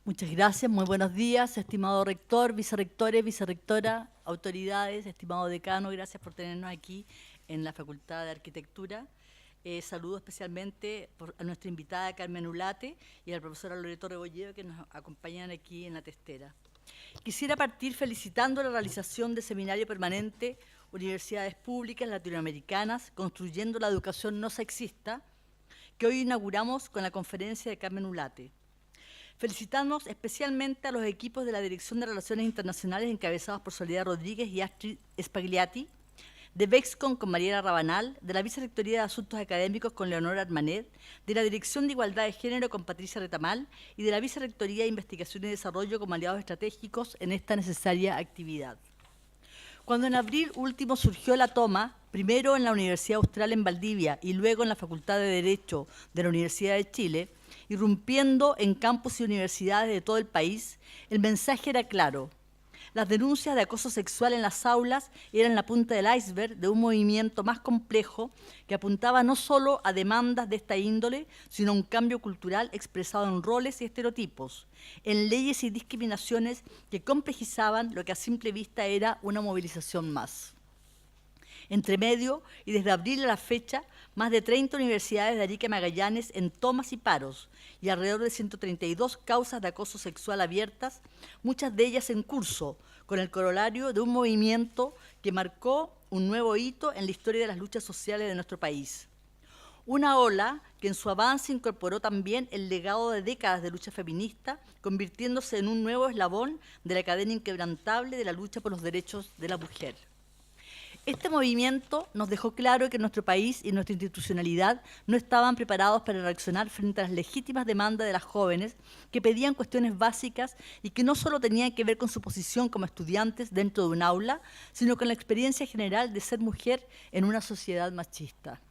Muchas gracias, muy buenos días, estimado rector, vicerrectores, vicerrectora, autoridades, estimado decano, gracias por tenernos aquí en la Facultad de Arquitectura. Saludo especialmente a nuestra invitada Carmen Ulate y a la profesora Loreto Rebolledo que nos acompañan aquí en la testera. Quisiera partir felicitando la realización del seminario permanente Universidades Públicas Latinoamericanas, construyendo la educación no sexista, que hoy inauguramos con la conferencia de Carmen Ulate. Felicitamos especialmente a los equipos de la Dirección de Relaciones Internacionales encabezados por Soledad Rodríguez y Astrid Spagliati, de Vexcon con Mariela Rabanal, de la Vicerrectoría de Asuntos Académicos con Leonora Armanet, de la Dirección de Igualdad de Género con Patricia Retamal y de la Vicerrectoría de Investigación y Desarrollo como aliados estratégicos en esta necesaria actividad. Cuando en abril último surgió la toma, primero en la Universidad Austral en Valdivia y luego en la Facultad de Derecho de la Universidad de Chile, irrumpiendo en campus y universidades de todo el país, el mensaje era claro. Las denuncias de acoso sexual en las aulas eran la punta del iceberg de un movimiento más complejo que apuntaba no solo a demandas de esta índole, sino a un cambio cultural expresado en roles y estereotipos, en leyes y discriminaciones que complejizaban lo que a simple vista era una movilización más. Entre medio, y desde abril a la fecha, más de 30 universidades de Arica y Magallanes en tomas y paros, y alrededor de 132 causas de acoso sexual abiertas, muchas de ellas en curso, con el corolario de un movimiento que marcó un nuevo hito en la historia de las luchas sociales de nuestro país. Una ola que en su avance incorporó también el legado de décadas de lucha feminista, convirtiéndose en un nuevo eslabón de la cadena inquebrantable de la lucha por los derechos de la mujer. Este movimiento nos dejó claro que nuestro país y nuestra institucionalidad no estaban preparados para reaccionar frente a las legítimas demandas de las jóvenes que pedían cuestiones básicas y que no solo tenían que ver con su posición como estudiantes dentro de un aula, sino con la experiencia general de ser mujer en una sociedad machista.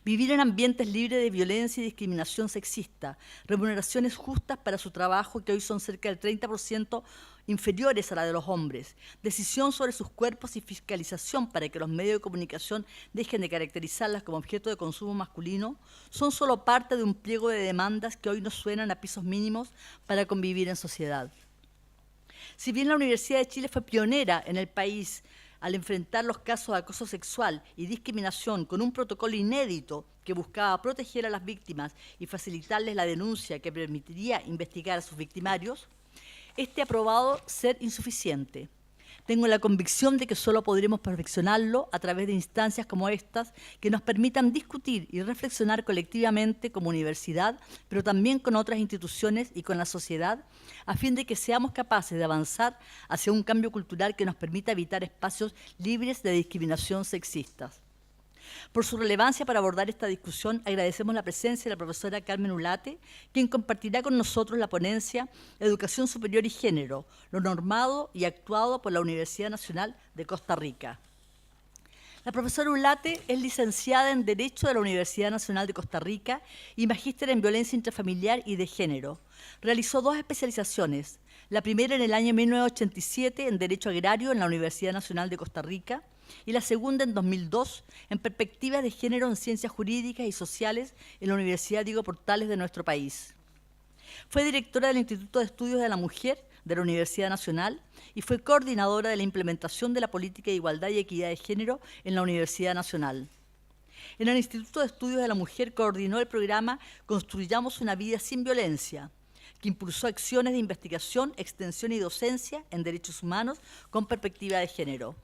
Vivir en ambientes libres de violencia y discriminación sexista, remuneraciones justas para su trabajo, que hoy son cerca del 30% inferiores a la de los hombres, decisión sobre sus cuerpos y fiscalización para que los medios de comunicación dejen de caracterizarlas como objeto de consumo masculino, son solo parte de un pliego de demandas que hoy nos suenan a pisos mínimos para convivir en sociedad. Si bien la Universidad de Chile fue pionera en el país al enfrentar los casos de acoso sexual y discriminación con un protocolo inédito que buscaba proteger a las víctimas y facilitarles la denuncia que permitiría investigar a sus victimarios, este ha probado ser insuficiente. Tengo la convicción de que solo podremos perfeccionarlo a través de instancias como estas que nos permitan discutir y reflexionar colectivamente como universidad, pero también con otras instituciones y con la sociedad, a fin de que seamos capaces de avanzar hacia un cambio cultural que nos permita evitar espacios libres de discriminación sexistas. Por su relevancia para abordar esta discusión, agradecemos la presencia de la profesora Carmen Ulate, quien compartirá con nosotros la ponencia Educación Superior y Género, lo normado y actuado por la Universidad Nacional de Costa Rica. La profesora Ulate es licenciada en Derecho de la Universidad Nacional de Costa Rica y magíster en Violencia Intrafamiliar y de Género. Realizó 2 especializaciones, la primera en el año 1987 en Derecho Agrario en la Universidad Nacional de Costa Rica y la segunda en 2002 en Perspectivas de Género en Ciencias Jurídicas y Sociales en la Universidad Diego Portales de nuestro país. Fue directora del Instituto de Estudios de la Mujer de la Universidad Nacional y fue coordinadora de la implementación de la Política de Igualdad y Equidad de Género en la Universidad Nacional. En el Instituto de Estudios de la Mujer coordinó el programa Construyamos una Vida sin Violencia, que impulsó acciones de investigación, extensión y docencia en derechos humanos con perspectiva de género.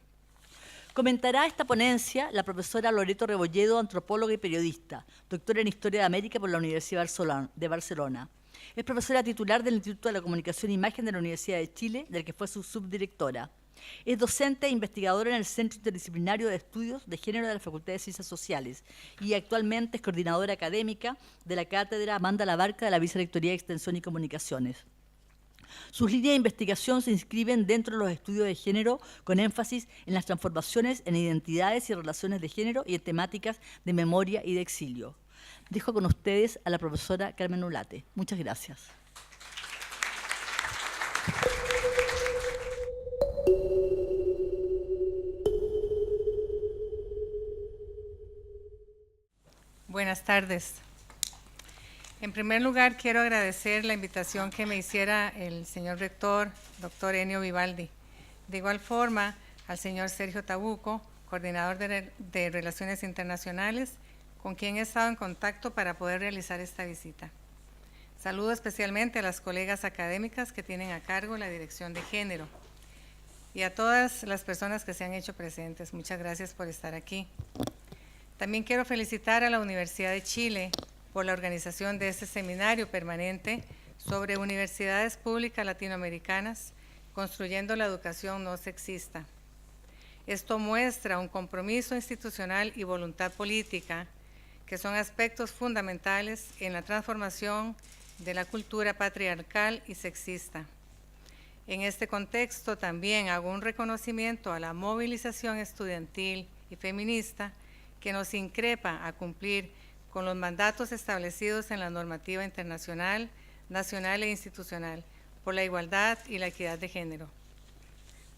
Comentará esta ponencia la profesora Loreto Rebolledo, antropóloga y periodista, doctora en Historia de América por la Universidad de Barcelona. Es profesora titular del Instituto de la Comunicación e Imagen de la Universidad de Chile, del que fue su subdirectora. Es docente e investigadora en el Centro Interdisciplinario de Estudios de Género de la Facultad de Ciencias Sociales y actualmente es coordinadora académica de la Cátedra Amanda Labarca de la Vicerrectoría de Extensión y Comunicaciones. Sus líneas de investigación se inscriben dentro de los estudios de género con énfasis en las transformaciones en identidades y relaciones de género y en temáticas de memoria y de exilio. Dejo con ustedes a la profesora Carmen Ulate. Muchas gracias. Buenas tardes. En primer lugar, quiero agradecer la invitación que me hiciera el señor rector, doctor Enio Vivaldi. De igual forma, al señor Sergio Tabuco, coordinador de Relaciones Internacionales, con quien he estado en contacto para poder realizar esta visita. Saludo especialmente a las colegas académicas que tienen a cargo la Dirección de Género y a todas las personas que se han hecho presentes. Muchas gracias por estar aquí. También quiero felicitar a la Universidad de Chile por la organización de este seminario permanente sobre universidades públicas latinoamericanas, construyendo la educación no sexista. Esto muestra un compromiso institucional y voluntad política, que son aspectos fundamentales en la transformación de la cultura patriarcal y sexista. En este contexto también hago un reconocimiento a la movilización estudiantil y feminista que nos increpa a cumplir con los mandatos establecidos en la normativa internacional, nacional e institucional por la igualdad y la equidad de género.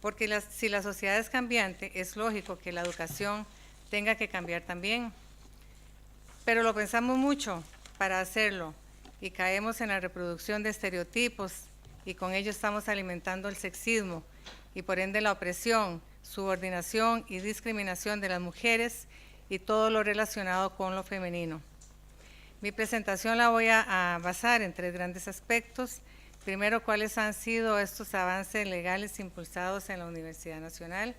Porque si la sociedad es cambiante, es lógico que la educación tenga que cambiar también. Pero lo pensamos mucho para hacerlo y caemos en la reproducción de estereotipos y con ello estamos alimentando el sexismo y por ende la opresión, subordinación y discriminación de las mujeres y todo lo relacionado con lo femenino. Mi presentación la voy a basar en 3 grandes aspectos. Primero, cuáles han sido estos avances legales impulsados en la Universidad Nacional,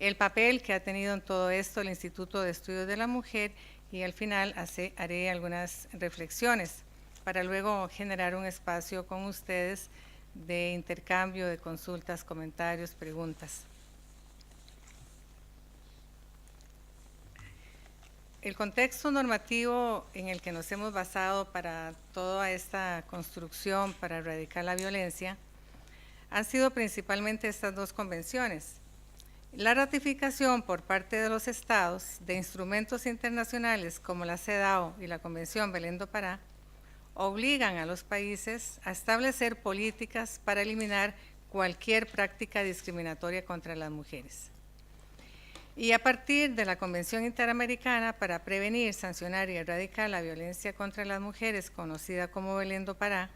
el papel que ha tenido en todo esto el Instituto de Estudios de la Mujer y al final haré algunas reflexiones para luego generar un espacio con ustedes de intercambio de consultas, comentarios, preguntas. El contexto normativo en el que nos hemos basado para toda esta construcción para erradicar la violencia han sido principalmente estas 2 convenciones. La ratificación por parte de los estados de instrumentos internacionales como la CEDAW y la Convención Belén do Pará obligan a los países a establecer políticas para eliminar cualquier práctica discriminatoria contra las mujeres. Y a partir de la Convención Interamericana para prevenir, sancionar y erradicar la violencia contra las mujeres, conocida como Belén do Pará,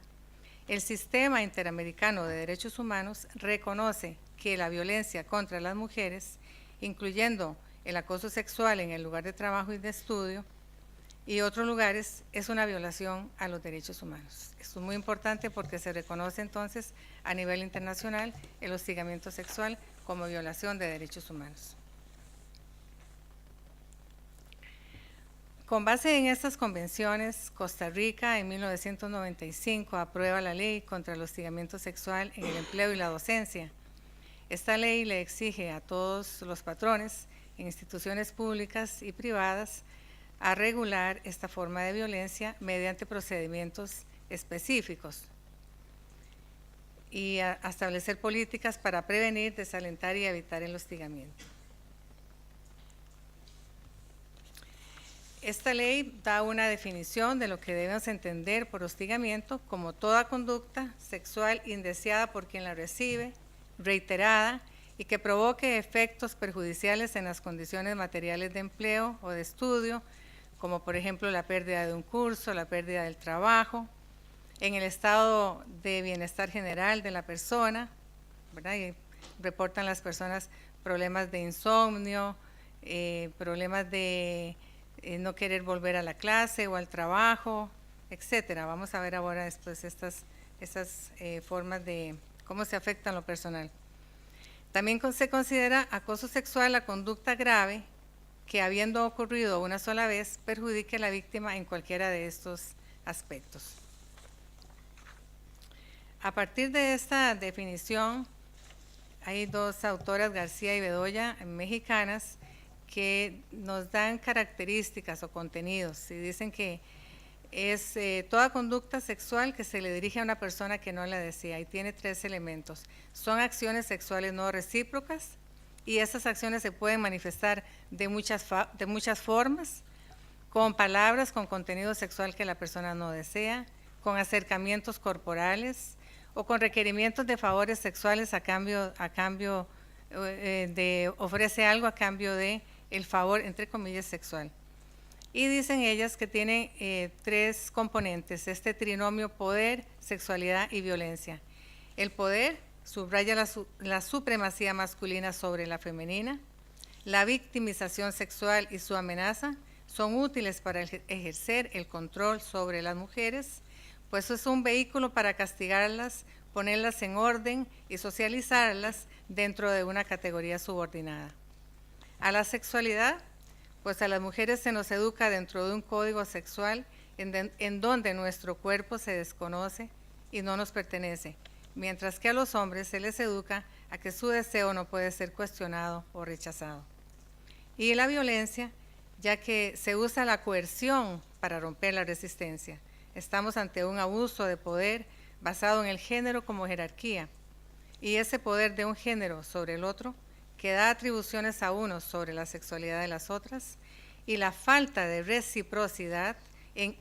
el Sistema Interamericano de Derechos Humanos reconoce que la violencia contra las mujeres, incluyendo el acoso sexual en el lugar de trabajo y de estudio y otros lugares, es una violación a los derechos humanos. Esto es muy importante porque se reconoce entonces a nivel internacional el hostigamiento sexual como violación de derechos humanos. Con base en estas convenciones, Costa Rica en 1995 aprueba la ley contra el hostigamiento sexual en el empleo y la docencia. Esta ley le exige a todos los patrones en instituciones públicas y privadas a regular esta forma de violencia mediante procedimientos específicos y a establecer políticas para prevenir, desalentar y evitar el hostigamiento. Esta ley da una definición de lo que debemos entender por hostigamiento como toda conducta sexual indeseada por quien la recibe, reiterada y que provoque efectos perjudiciales en las condiciones materiales de empleo o de estudio, como por ejemplo la pérdida de un curso, la pérdida del trabajo, en el estado de bienestar general de la persona, ¿verdad? Y reportan las personas problemas de insomnio, problemas de no querer volver a la clase o al trabajo, etcétera. Vamos a ver ahora después estas formas de cómo se afectan lo personal. También se considera acoso sexual la conducta grave que, habiendo ocurrido una sola vez, perjudique a la víctima en cualquiera de estos aspectos. A partir de esta definición, hay 2 autoras, García y Bedoya, mexicanas, que nos dan características o contenidos y dicen que es toda conducta sexual que se le dirige a una persona que no la desea y tiene 3 elementos. Son acciones sexuales no recíprocas y esas acciones se pueden manifestar de muchas formas, con palabras, con contenido sexual que la persona no desea, con acercamientos corporales o con requerimientos de favores sexuales a cambio de ofrece algo a cambio de el favor, entre comillas, sexual. Y dicen ellas que tiene 3 componentes, este trinomio: poder, sexualidad y violencia. El poder subraya la supremacía masculina sobre la femenina. La victimización sexual y su amenaza son útiles para ejercer el control sobre las mujeres, pues es un vehículo para castigarlas, ponerlas en orden y socializarlas dentro de una categoría subordinada. A la sexualidad, pues a las mujeres se nos educa dentro de un código sexual en donde nuestro cuerpo se desconoce y no nos pertenece, mientras que a los hombres se les educa a que su deseo no puede ser cuestionado o rechazado. Y la violencia, ya que se usa la coerción para romper la resistencia. Estamos ante un abuso de poder basado en el género como jerarquía, y ese poder de un género sobre el otro, que da atribuciones a unos sobre la sexualidad de las otras, y la falta de reciprocidad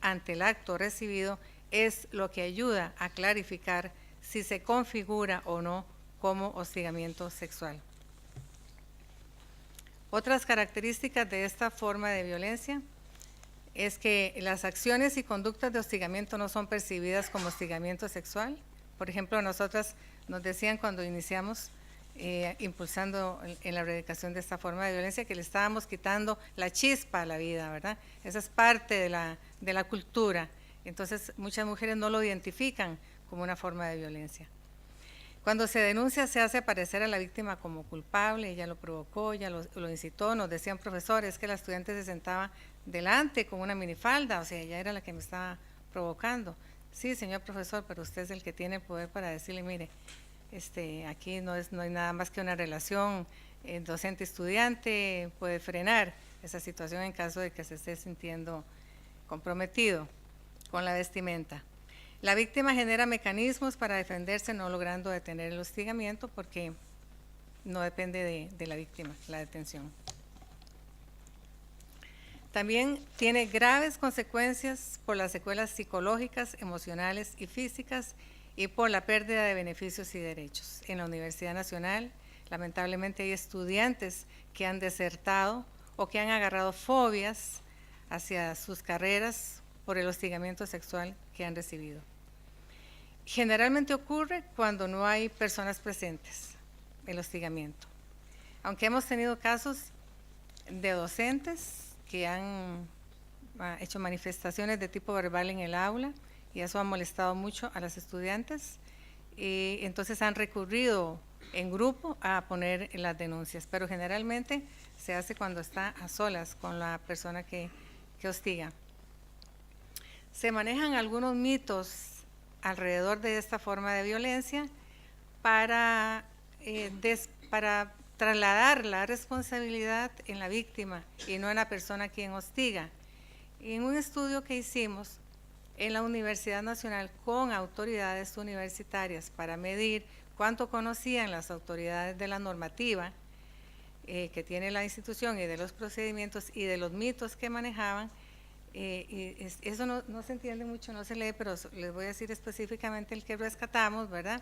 ante el acto recibido es lo que ayuda a clarificar si se configura o no como hostigamiento sexual. Otras características de esta forma de violencia es que las acciones y conductas de hostigamiento no son percibidas como hostigamiento sexual. Por ejemplo, nosotras nos decían cuando iniciamos impulsando en la erradicación de esta forma de violencia que le estábamos quitando la chispa a la vida, ¿verdad? Esa es parte de la cultura. Entonces, muchas mujeres no lo identifican como una forma de violencia. Cuando se denuncia, se hace aparecer a la víctima como culpable, ella lo provocó, ella lo incitó. Nos decían profesores que la estudiante se sentaba delante con una minifalda, o sea, ella era la que me estaba provocando. Sí, señor profesor, pero usted es el que tiene el poder para decirle, mire, aquí no hay nada más que una relación docente-estudiante, puede frenar esa situación en caso de que se esté sintiendo comprometido con la vestimenta. La víctima genera mecanismos para defenderse, no logrando detener el hostigamiento porque no depende de la víctima, la detención. También tiene graves consecuencias por las secuelas psicológicas, emocionales y físicas y por la pérdida de beneficios y derechos. En la Universidad Nacional, lamentablemente hay estudiantes que han desertado o que han agarrado fobias hacia sus carreras por el hostigamiento sexual que han recibido. Generalmente ocurre cuando no hay personas presentes, el hostigamiento. Aunque hemos tenido casos de docentes que han hecho manifestaciones de tipo verbal en el aula, y eso ha molestado mucho a las estudiantes, y entonces han recurrido en grupo a poner las denuncias, pero generalmente se hace cuando está a solas con la persona que hostiga. Se manejan algunos mitos alrededor de esta forma de violencia para trasladar la responsabilidad en la víctima y no en la persona quien hostiga. En un estudio que hicimos en la Universidad Nacional con autoridades universitarias para medir cuánto conocían las autoridades de la normativa que tiene la institución y de los procedimientos y de los mitos que manejaban, eso no se entiende mucho, no se lee, pero les voy a decir específicamente el que rescatamos, ¿verdad?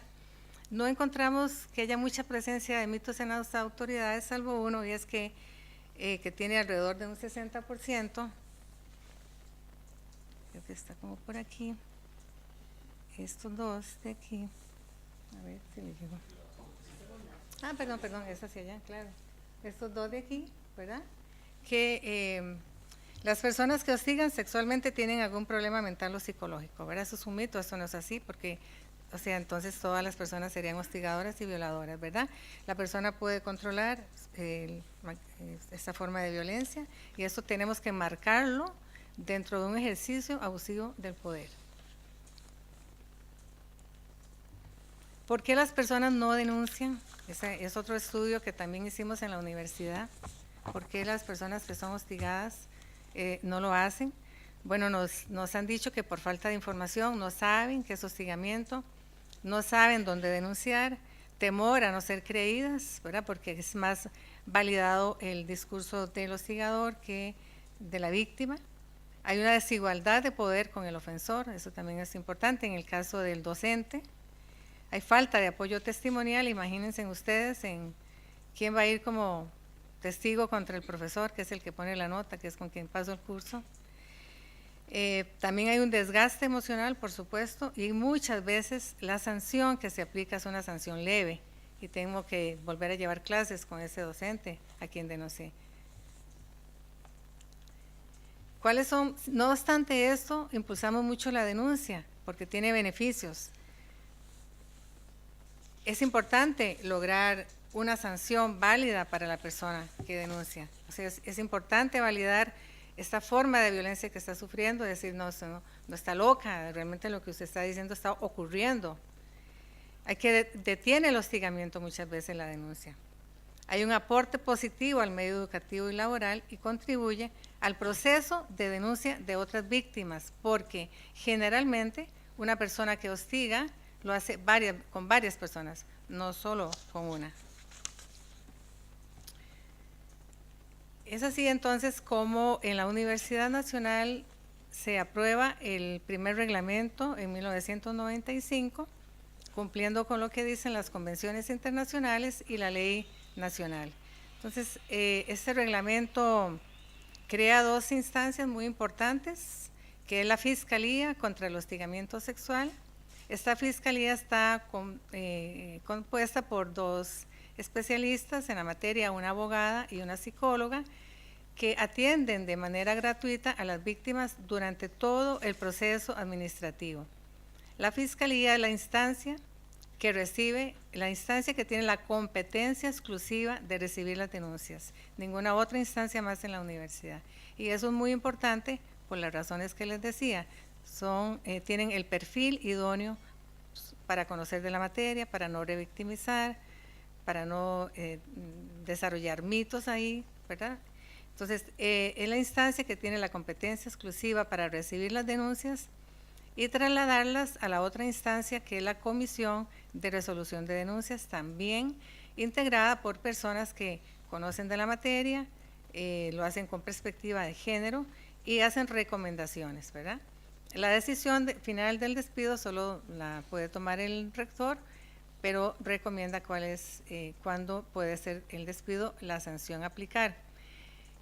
No encontramos que haya mucha presencia de mitos en las autoridades, salvo uno, y es que tiene alrededor de un 60%, creo que está como por aquí, estos dos de aquí, a ver si le llegó. Ah, perdón, es hacia allá, claro. Estos dos de aquí, ¿verdad? Que las personas que hostigan sexualmente tienen algún problema mental o psicológico, ¿verdad? Eso es un mito, eso no es así, porque, o sea, entonces todas las personas serían hostigadoras y violadoras, ¿verdad? La persona puede controlar esta forma de violencia y eso tenemos que marcarlo dentro de un ejercicio abusivo del poder. ¿Por qué las personas no denuncian? Ese es otro estudio que también hicimos en la universidad. ¿Por qué las personas que son hostigadas no lo hacen? Bueno, nos han dicho que por falta de información no saben qué es hostigamiento, no saben dónde denunciar, temor a no ser creídas, ¿verdad? Porque es más validado el discurso del hostigador que de la víctima. Hay una desigualdad de poder con el ofensor, eso también es importante en el caso del docente. Hay falta de apoyo testimonial, imagínense ustedes en quién va a ir como testigo contra el profesor, que es el que pone la nota, que es con quien paso el curso. También hay un desgaste emocional, por supuesto, y muchas veces la sanción que se aplica es una sanción leve y tengo que volver a llevar clases con ese docente a quien denuncié. ¿Cuáles son? No obstante esto, impulsamos mucho la denuncia porque tiene beneficios. Es importante lograr una sanción válida para la persona que denuncia. O sea, es importante validar esta forma de violencia que está sufriendo, decir, no está loca, realmente lo que usted está diciendo está ocurriendo. Hay que detiene el hostigamiento muchas veces en la denuncia. Hay un aporte positivo al medio educativo y laboral y contribuye al proceso de denuncia de otras víctimas, porque generalmente una persona que hostiga lo hace con varias personas, no solo con una. Es así entonces como en la Universidad Nacional se aprueba el primer reglamento en 1995, cumpliendo con lo que dicen las convenciones internacionales y la ley nacional. Entonces, este reglamento crea dos instancias muy importantes, que es la Fiscalía contra el Hostigamiento Sexual. Esta fiscalía está compuesta por dos especialistas en la materia, una abogada y una psicóloga, que atienden de manera gratuita a las víctimas durante todo el proceso administrativo. La fiscalía es la instancia que tiene la competencia exclusiva de recibir las denuncias, ninguna otra instancia más en la universidad. Y eso es muy importante por las razones que les decía. Tienen el perfil idóneo para conocer de la materia, para no revictimizar, para no desarrollar mitos ahí, ¿verdad? Entonces, es la instancia que tiene la competencia exclusiva para recibir las denuncias y trasladarlas a la otra instancia, que es la Comisión de Resolución de Denuncias, también integrada por personas que conocen de la materia, lo hacen con perspectiva de género y hacen recomendaciones, ¿verdad? La decisión final del despido solo la puede tomar el rector, pero recomienda cuándo puede ser el despido, la sanción a aplicar.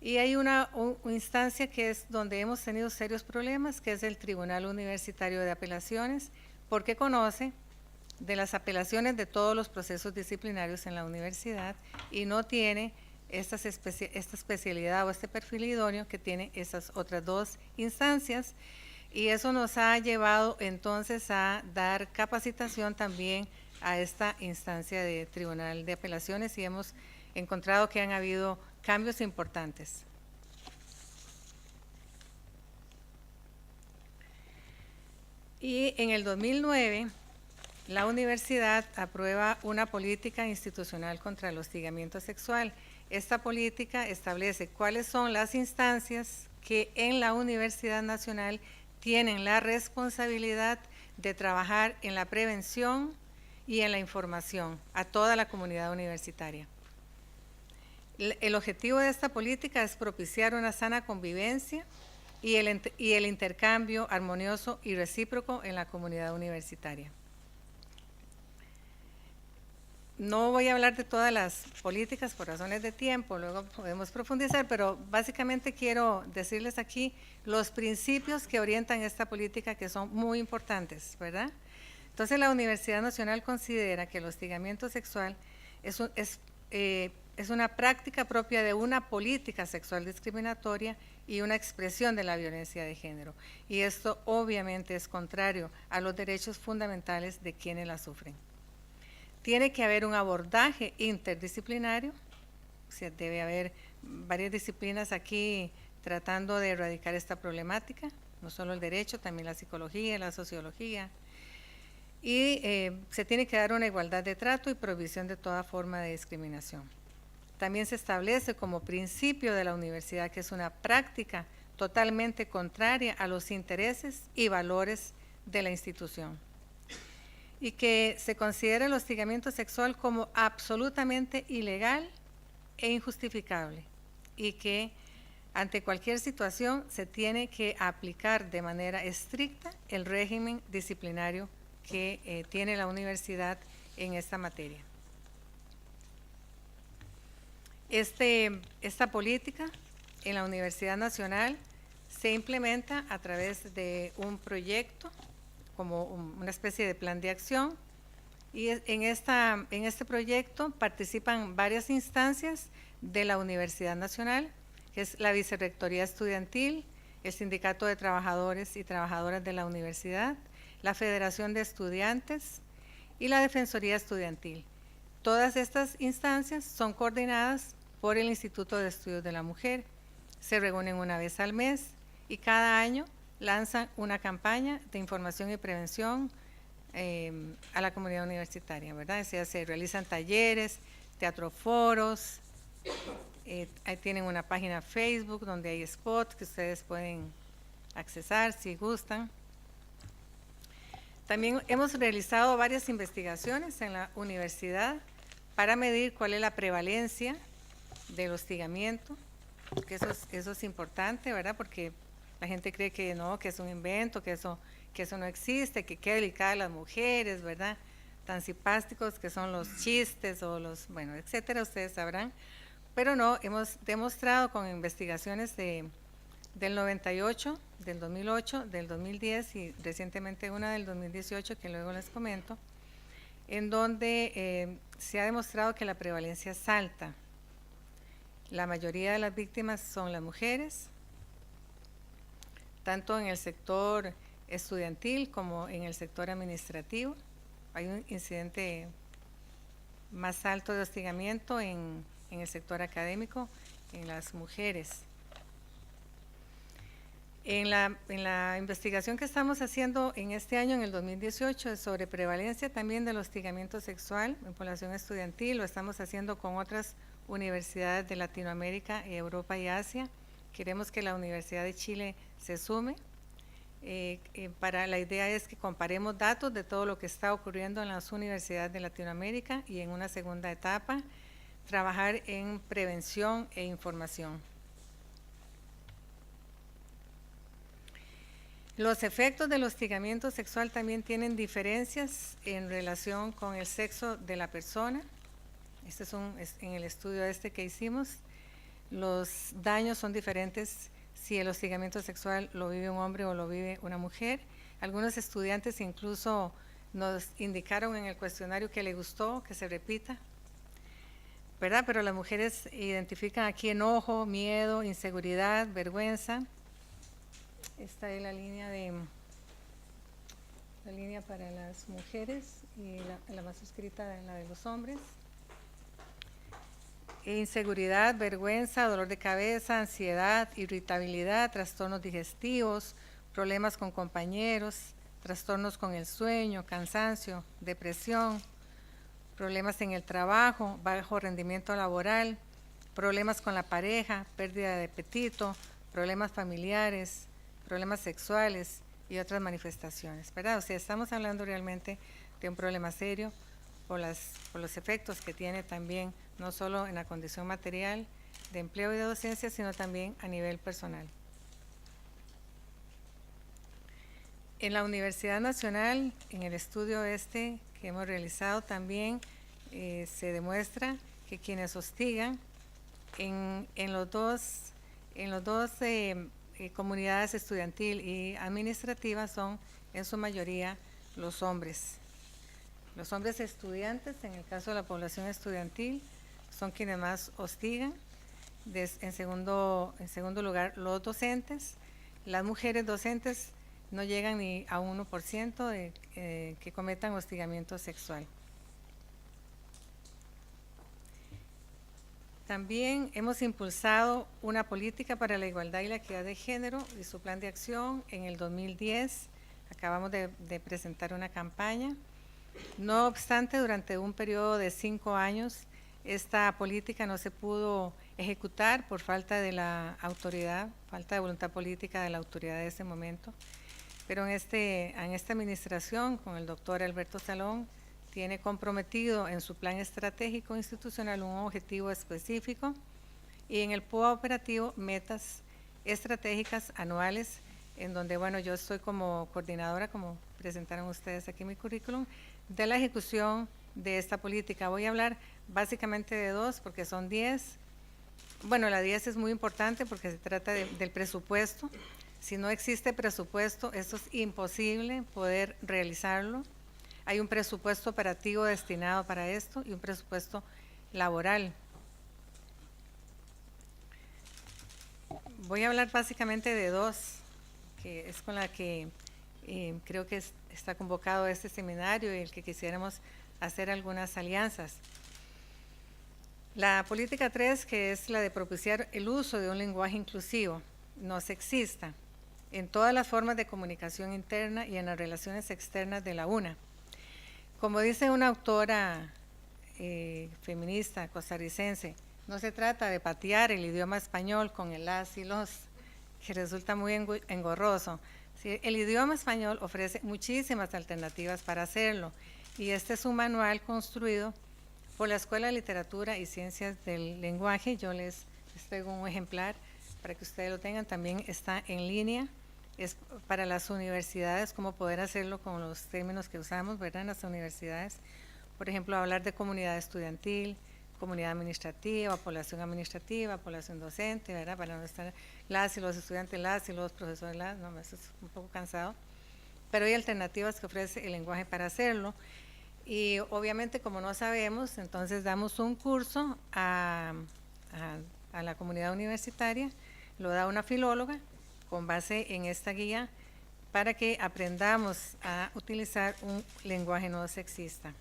Y hay una instancia que es donde hemos tenido serios problemas, que es el Tribunal Universitario de Apelaciones, porque conoce de las apelaciones de todos los procesos disciplinarios en la universidad y no tiene esta especialidad o este perfil idóneo que tiene esas otras dos instancias, y eso nos ha llevado entonces a dar capacitación también a esta instancia de Tribunal de Apelaciones y hemos encontrado que han habido cambios importantes. Y en el 2009, la universidad aprueba una política institucional contra el hostigamiento sexual. Esta política establece cuáles son las instancias que en la Universidad Nacional tienen la responsabilidad de trabajar en la prevención y en la información a toda la comunidad universitaria. El objetivo de esta política es propiciar una sana convivencia y el intercambio armonioso y recíproco en la comunidad universitaria. No voy a hablar de todas las políticas por razones de tiempo, luego podemos profundizar, pero básicamente quiero decirles aquí los principios que orientan esta política, que son muy importantes, ¿verdad? Entonces, la Universidad Nacional considera que el hostigamiento sexual es una práctica propia de una política sexual discriminatoria y una expresión de la violencia de género. Y esto obviamente es contrario a los derechos fundamentales de quienes la sufren. Tiene que haber un abordaje interdisciplinario, o sea, debe haber varias disciplinas aquí tratando de erradicar esta problemática, no solo el derecho, también la psicología, la sociología. Y se tiene que dar una igualdad de trato y prohibición de toda forma de discriminación. También se establece como principio de la universidad que es una práctica totalmente contraria a los intereses y valores de la institución, y que se considera el hostigamiento sexual como absolutamente ilegal e injustificable, y que ante cualquier situación se tiene que aplicar de manera estricta el régimen disciplinario que tiene la universidad en esta materia. Esta política en la Universidad Nacional se implementa a través de un proyecto, como una especie de plan de acción, y en este proyecto participan varias instancias de la Universidad Nacional, que es la Vicerrectoría Estudiantil, el Sindicato de Trabajadores y Trabajadoras de la Universidad, la Federación de Estudiantes y la Defensoría Estudiantil. Todas estas instancias son coordinadas por el Instituto de Estudios de la Mujer. Se reúnen una vez al mes y cada año lanzan una campaña de información y prevención a la comunidad universitaria, ¿verdad? O sea, se realizan talleres, teatroforos, ahí tienen una página Facebook donde hay spots que ustedes pueden accesar si gustan. También hemos realizado varias investigaciones en la universidad para medir cuál es la prevalencia del hostigamiento, que eso es importante, ¿verdad? Porque la gente cree que no, que es un invento, que eso no existe, que qué delicadas las mujeres, ¿verdad? Tan simpáticos que son los chistes o los, bueno, etcétera, ustedes sabrán. Pero no, hemos demostrado con investigaciones del 98, del 2008, del 2010 y recientemente una del 2018 que luego les comento, en donde se ha demostrado que la prevalencia es alta. La mayoría de las víctimas son las mujeres, tanto en el sector estudiantil como en el sector administrativo. Hay un incidente más alto de hostigamiento en el sector académico, en las mujeres. En la investigación que estamos haciendo en este año, en el 2018, es sobre prevalencia también del hostigamiento sexual en población estudiantil. Lo estamos haciendo con otras universidades de Latinoamérica, Europa y Asia. Queremos que la Universidad de Chile se sume. La idea es que comparemos datos de todo lo que está ocurriendo en las universidades de Latinoamérica y en una segunda etapa, trabajar en prevención e información. Los efectos del hostigamiento sexual también tienen diferencias en relación con el sexo de la persona. Este es en el estudio que hicimos. Los daños son diferentes si el hostigamiento sexual lo vive un hombre o lo vive una mujer. Algunos estudiantes incluso nos indicaron en el cuestionario que le gustó que se repita, ¿verdad? Pero las mujeres identifican aquí enojo, miedo, inseguridad, vergüenza. Esta es la línea para las mujeres y la más escrita la de los hombres. Inseguridad, vergüenza, dolor de cabeza, ansiedad, irritabilidad, trastornos digestivos, problemas con compañeros, trastornos con el sueño, cansancio, depresión, problemas en el trabajo, bajo rendimiento laboral, problemas con la pareja, pérdida de apetito, problemas familiares, problemas sexuales y otras manifestaciones, ¿verdad? O sea, estamos hablando realmente de un problema serio por los efectos que tiene también, no solo en la condición material de empleo y de docencia, sino también a nivel personal. En la Universidad Nacional, en el estudio que hemos realizado también, se demuestra que quienes hostigan en los dos comunidades estudiantil y administrativa son en su mayoría los hombres. Los hombres estudiantes, en el caso de la población estudiantil, son quienes más hostigan. En segundo lugar, los docentes. Las mujeres docentes no llegan ni a 1% de que cometan hostigamiento sexual. También hemos impulsado una política para la igualdad y la equidad de género y su plan de acción en el 2010. Acabamos de presentar una campaña. No obstante, durante un periodo de 5 años, esta política no se pudo ejecutar por falta de la autoridad, falta de voluntad política de la autoridad de ese momento. Pero en esta administración, con el doctor Alberto Salón, tiene comprometido en su plan estratégico institucional un objetivo específico y en el POA operativo metas estratégicas anuales, en donde, bueno, yo estoy como coordinadora, como presentaron ustedes aquí mi currículum, de la ejecución de esta política. Voy a hablar básicamente de 2 porque son 10. Bueno, la 10 es muy importante porque se trata del presupuesto. Si no existe presupuesto, esto es imposible poder realizarlo. Hay un presupuesto operativo destinado para esto y un presupuesto laboral. Voy a hablar básicamente de dos, que es con la que creo que está convocado este seminario y el que quisiéramos hacer algunas alianzas. La política 3, que es la de propiciar el uso de un lenguaje inclusivo, no sexista, en todas las formas de comunicación interna y en las relaciones externas de la UNA. Como dice una autora feminista costarricense, no se trata de patear el idioma español con el las y los, que resulta muy engorroso. Sí, el idioma español ofrece muchísimas alternativas para hacerlo y este es un manual construido por la Escuela de Literatura y Ciencias del Lenguaje. Yo les traigo un ejemplar para que ustedes lo tengan, también está en línea. Es para las universidades, cómo poder hacerlo con los términos que usamos, ¿verdad? En las universidades, por ejemplo, hablar de comunidad estudiantil, comunidad administrativa, población docente, ¿verdad? Para no estar las y los estudiantes, las y los profesores, las, no, eso es un poco cansado, pero hay alternativas que ofrece el lenguaje para hacerlo. Y obviamente, como no sabemos, entonces damos un curso a la comunidad universitaria, lo da una filóloga, con base en esta guía para que aprendamos a utilizar un lenguaje no sexista.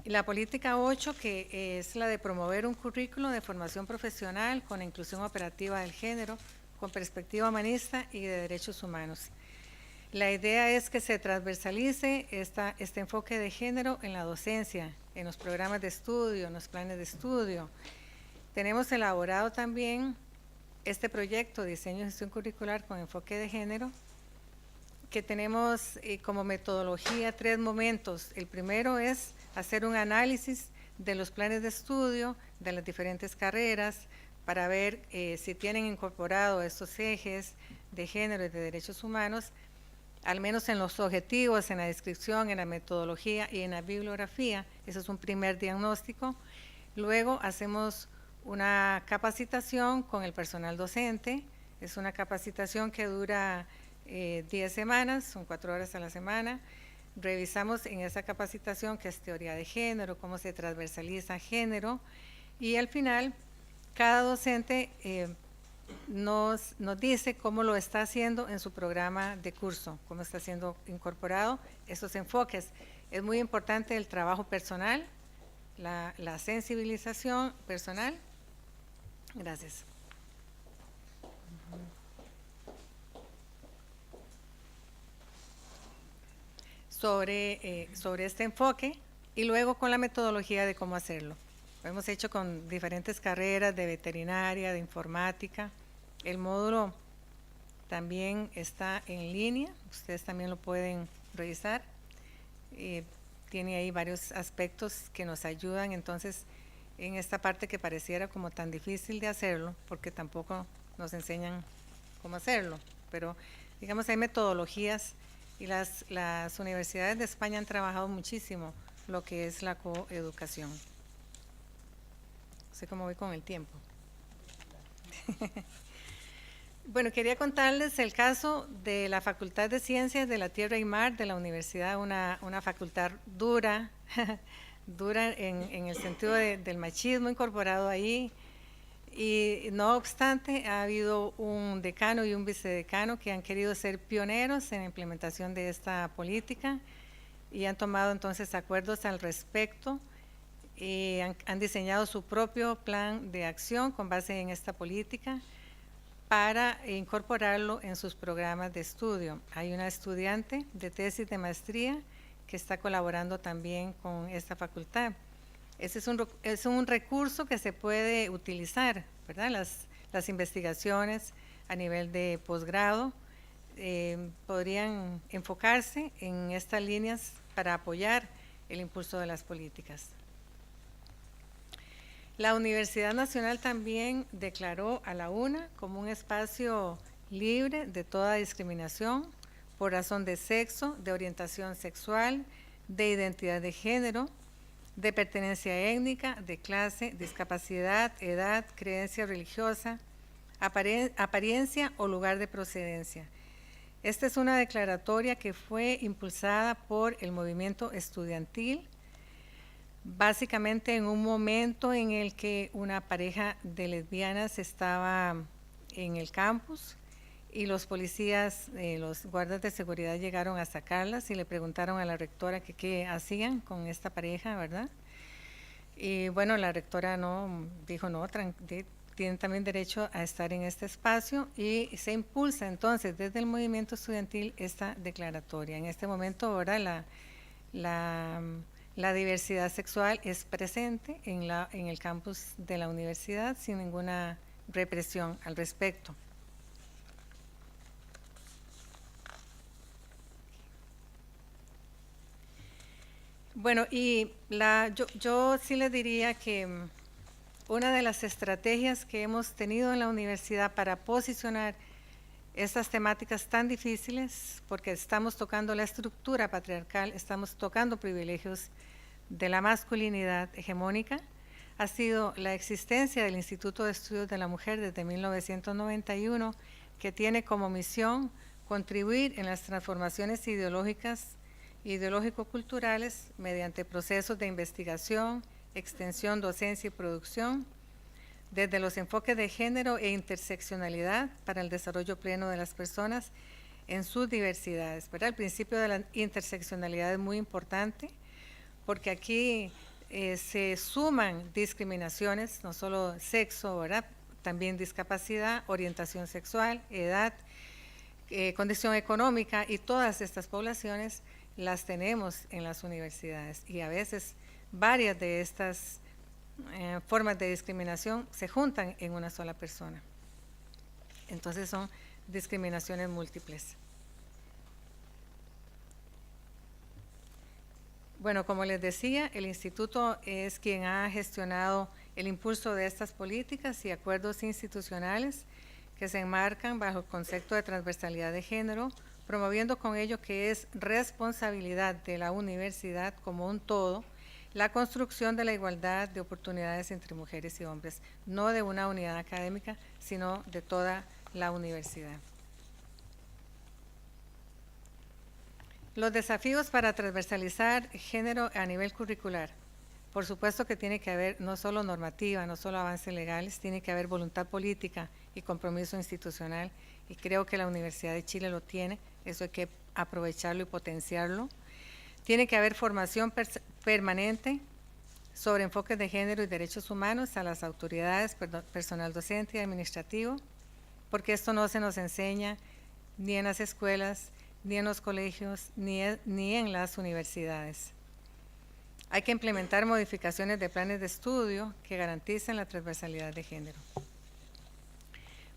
Y la política 8, que es la de promover un currículo de formación profesional con inclusión operativa del género, con perspectiva humanista y de derechos humanos. La idea es que se transversalice este enfoque de género en la docencia, en los programas de estudio, en los planes de estudio. Tenemos elaborado también este proyecto Diseño y Gestión Curricular con enfoque de género, que tenemos como metodología 3 momentos. El primero es hacer un análisis de los planes de estudio de las diferentes carreras para ver si tienen incorporado estos ejes de género y de derechos humanos, al menos en los objetivos, en la descripción, en la metodología y en la bibliografía. Eso es un primer diagnóstico. Luego hacemos una capacitación con el personal docente. Es una capacitación que dura 10 semanas, son 4 horas a la semana. Revisamos en esa capacitación qué es teoría de género, cómo se transversaliza género, y al final cada docente nos dice cómo lo está haciendo en su programa de curso, cómo está siendo incorporado esos enfoques. Es muy importante el trabajo personal, la sensibilización personal. Gracias. Sobre este enfoque y luego con la metodología de cómo hacerlo. Lo hemos hecho con diferentes carreras de veterinaria, de informática. El módulo también está en línea, ustedes también lo pueden revisar. Tiene ahí varios aspectos que nos ayudan entonces en esta parte que pareciera como tan difícil de hacerlo, porque tampoco nos enseñan cómo hacerlo, pero digamos hay metodologías y las universidades de España han trabajado muchísimo lo que es la coeducación. No sé cómo voy con el tiempo. Bueno, quería contarles el caso de la Facultad de Ciencias de la Tierra y Mar de la universidad, una facultad dura, dura en el sentido del machismo incorporado ahí, y no obstante ha habido un decano y un vicedecano que han querido ser pioneros en la implementación de esta política y han tomado entonces acuerdos al respecto y han diseñado su propio plan de acción con base en esta política para incorporarlo en sus programas de estudio. Hay una estudiante de tesis de maestría que está colaborando también con esta facultad. Ese es un recurso que se puede utilizar, ¿verdad? Las investigaciones a nivel de posgrado podrían enfocarse en estas líneas para apoyar el impulso de las políticas. La Universidad Nacional también declaró a la UNA como un espacio libre de toda discriminación por razón de sexo, de orientación sexual, de identidad de género, de pertenencia étnica, de clase, discapacidad, edad, creencia religiosa, apariencia o lugar de procedencia. Esta es una declaratoria que fue impulsada por el movimiento estudiantil, básicamente en un momento en el que una pareja de lesbianas estaba en el campus y los policías, los guardas de seguridad llegaron a sacarlas y le preguntaron a la rectora que qué hacían con esta pareja, ¿verdad? Y bueno, la rectora dijo no, tienen también derecho a estar en este espacio, y se impulsa entonces desde el movimiento estudiantil esta declaratoria. En este momento, ¿verdad? La diversidad sexual es presente en el campus de la universidad sin ninguna represión al respecto. Bueno, y yo sí les diría que una de las estrategias que hemos tenido en la universidad para posicionar estas temáticas tan difíciles, porque estamos tocando la estructura patriarcal, estamos tocando privilegios de la masculinidad hegemónica, ha sido la existencia del Instituto de Estudios de la Mujer desde 1991, que tiene como misión contribuir en las transformaciones ideológico-culturales mediante procesos de investigación, extensión, docencia y producción, desde los enfoques de género e interseccionalidad para el desarrollo pleno de las personas en sus diversidades, ¿verdad? El principio de la interseccionalidad es muy importante porque aquí se suman discriminaciones, no solo sexo, ¿verdad? También discapacidad, orientación sexual, edad, condición económica, y todas estas poblaciones las tenemos en las universidades, y a veces varias de estas formas de discriminación se juntan en una sola persona. Entonces son discriminaciones múltiples. Bueno, como les decía, el instituto es quien ha gestionado el impulso de estas políticas y acuerdos institucionales que se enmarcan bajo el concepto de transversalidad de género, promoviendo con ello que es responsabilidad de la universidad como un todo la construcción de la igualdad de oportunidades entre mujeres y hombres, no de una unidad académica, sino de toda la universidad. Los desafíos para transversalizar género a nivel curricular. Por supuesto que tiene que haber no solo normativa, no solo avances legales, tiene que haber voluntad política y compromiso institucional, y creo que la Universidad de Chile lo tiene, eso hay que aprovecharlo y potenciarlo. Tiene que haber formación permanente sobre enfoques de género y derechos humanos a las autoridades, personal docente y administrativo, porque esto no se nos enseña ni en las escuelas, ni en los colegios, ni en las universidades. Hay que implementar modificaciones de planes de estudio que garanticen la transversalidad de género.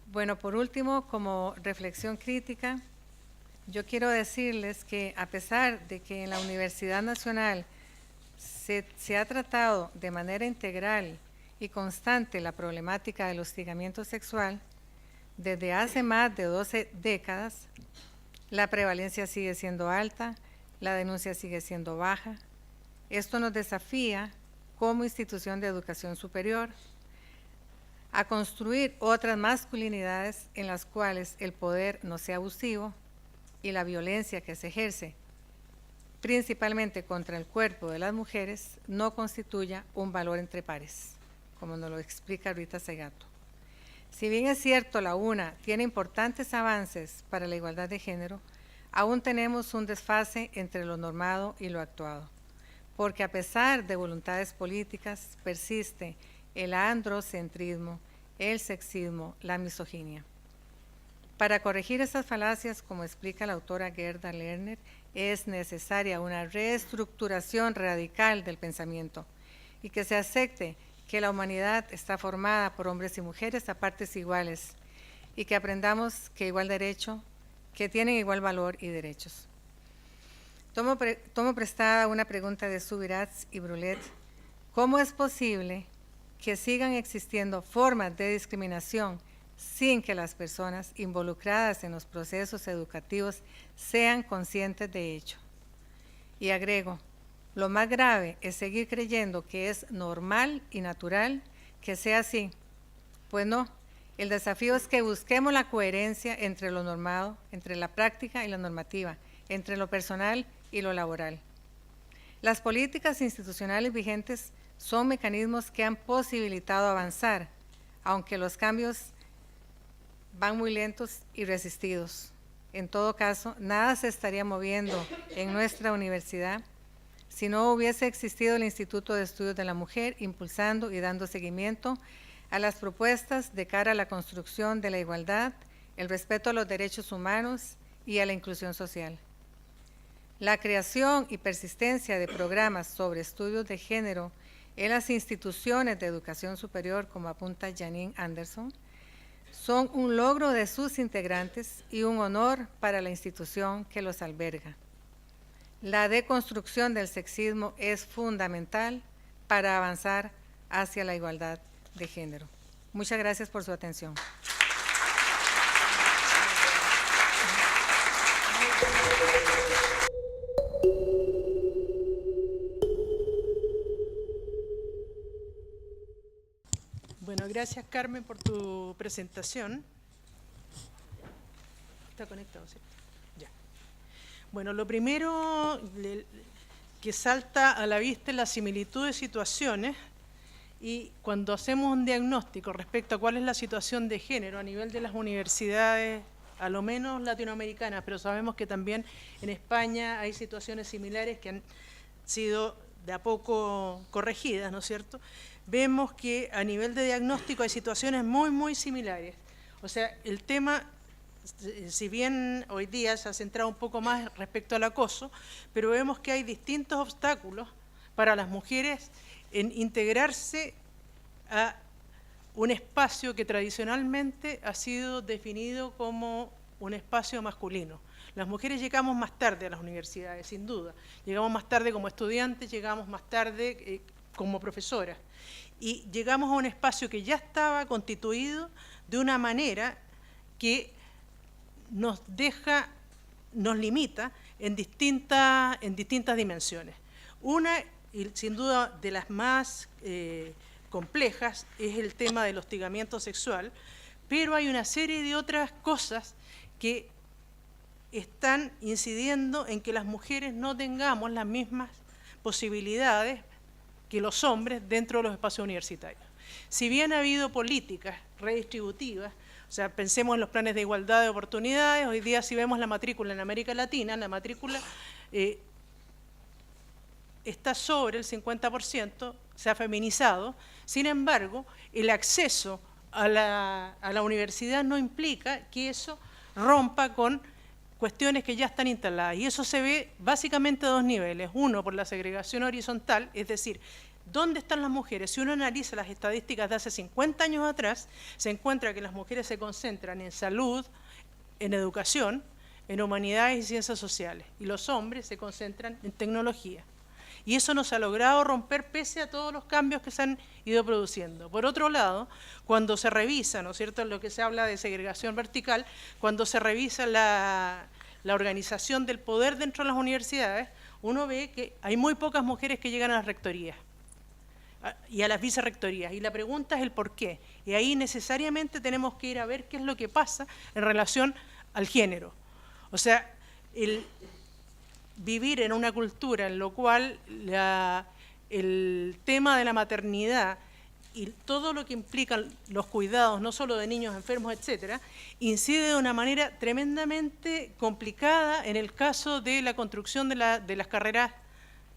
Bueno, por último, como reflexión crítica, yo quiero decirles que a pesar de que en la Universidad Nacional se ha tratado de manera integral y constante la problemática del hostigamiento sexual, desde hace más de 12 décadas, la prevalencia sigue siendo alta, la denuncia sigue siendo baja. Esto nos desafía como institución de educación superior a construir otras masculinidades en las cuales el poder no sea abusivo y la violencia que se ejerce principalmente contra el cuerpo de las mujeres no constituya un valor entre pares, como nos lo explica Rita Segato. Si bien es cierto la UNA tiene importantes avances para la igualdad de género, aún tenemos un desfase entre lo normado y lo actuado, porque a pesar de voluntades políticas persiste el androcentrismo, el sexismo, la misoginia. Para corregir estas falacias, como explica la autora Gerda Lerner, es necesaria una reestructuración radical del pensamiento y que se acepte que la humanidad está formada por hombres y mujeres a partes iguales y que aprendamos que igual derecho, que tienen igual valor y derechos. Tomo prestada una pregunta de Subirats y Brulet. ¿Cómo es posible que sigan existiendo formas de discriminación sin que las personas involucradas en los procesos educativos sean conscientes de ello? Y agrego, Lo más grave es seguir creyendo que es normal y natural que sea así. Pues no, el desafío es que busquemos la coherencia entre lo normado, entre la práctica y la normativa, entre lo personal y lo laboral. Las políticas institucionales vigentes son mecanismos que han posibilitado avanzar, aunque los cambios van muy lentos y resistidos. En todo caso, nada se estaría moviendo en nuestra universidad si no hubiese existido el Instituto de Estudios de la Mujer, impulsando y dando seguimiento a las propuestas de cara a la construcción de la igualdad, el respeto a los derechos humanos y a la inclusión social. La creación y persistencia de programas sobre estudios de género en las instituciones de educación superior, como apunta Janine Anderson, son un logro de sus integrantes y un honor para la institución que los alberga. La deconstrucción del sexismo es fundamental para avanzar hacia la igualdad de género. Muchas gracias por su atención. Bueno, gracias Carmen por tu presentación. ¿Está conectado, cierto? Ya. Bueno, lo primero que salta a la vista es la similitud de situaciones, y cuando hacemos un diagnóstico respecto a cuál es la situación de género a nivel de las universidades, a lo menos latinoamericanas, pero sabemos que también en España hay situaciones similares que han sido de a poco corregidas, ¿no es cierto? Vemos que a nivel de diagnóstico hay situaciones muy similares. O sea, el tema, si bien hoy día se ha centrado un poco más respecto al acoso, pero vemos que hay distintos obstáculos para las mujeres en integrarse a un espacio que tradicionalmente ha sido definido como un espacio masculino. Las mujeres llegamos más tarde a las universidades, sin duda. Llegamos más tarde como estudiantes, llegamos más tarde como profesoras. Y llegamos a un espacio que ya estaba constituido de una manera que nos limita en distintas dimensiones. Una, y sin duda de las más complejas, es el tema del hostigamiento sexual, pero hay una serie de otras cosas que están incidiendo en que las mujeres no tengamos las mismas posibilidades que los hombres dentro de los espacios universitarios. Si bien ha habido políticas redistributivas, o sea, pensemos en los planes de igualdad de oportunidades, hoy día si vemos la matrícula en América Latina, la matrícula está sobre el 50%, se ha feminizado. Sin embargo, el acceso a la universidad no implica que eso rompa con cuestiones que ya están instaladas, y eso se ve básicamente a dos niveles. Uno, por la segregación horizontal, es decir, ¿dónde están las mujeres? Si uno analiza las estadísticas de hace 50 años atrás, se encuentra que las mujeres se concentran en salud, en educación, en humanidades y ciencias sociales, y los hombres se concentran en tecnología. Y eso no se ha logrado romper pese a todos los cambios que se han ido produciendo. Por otro lado, cuando se revisa, ¿no es cierto?, lo que se habla de segregación vertical, cuando se revisa la organización del poder dentro de las universidades, uno ve que hay muy pocas mujeres que llegan a las rectorías y a las vicerrectorías. Y la pregunta es el por qué. Y ahí necesariamente tenemos que ir a ver qué es lo que pasa en relación al género. O sea, vivir en una cultura en la cual el tema de la maternidad y todo lo que implican los cuidados, no solo de niños enfermos, etcétera, incide de una manera tremendamente complicada en el caso de la construcción de las carreras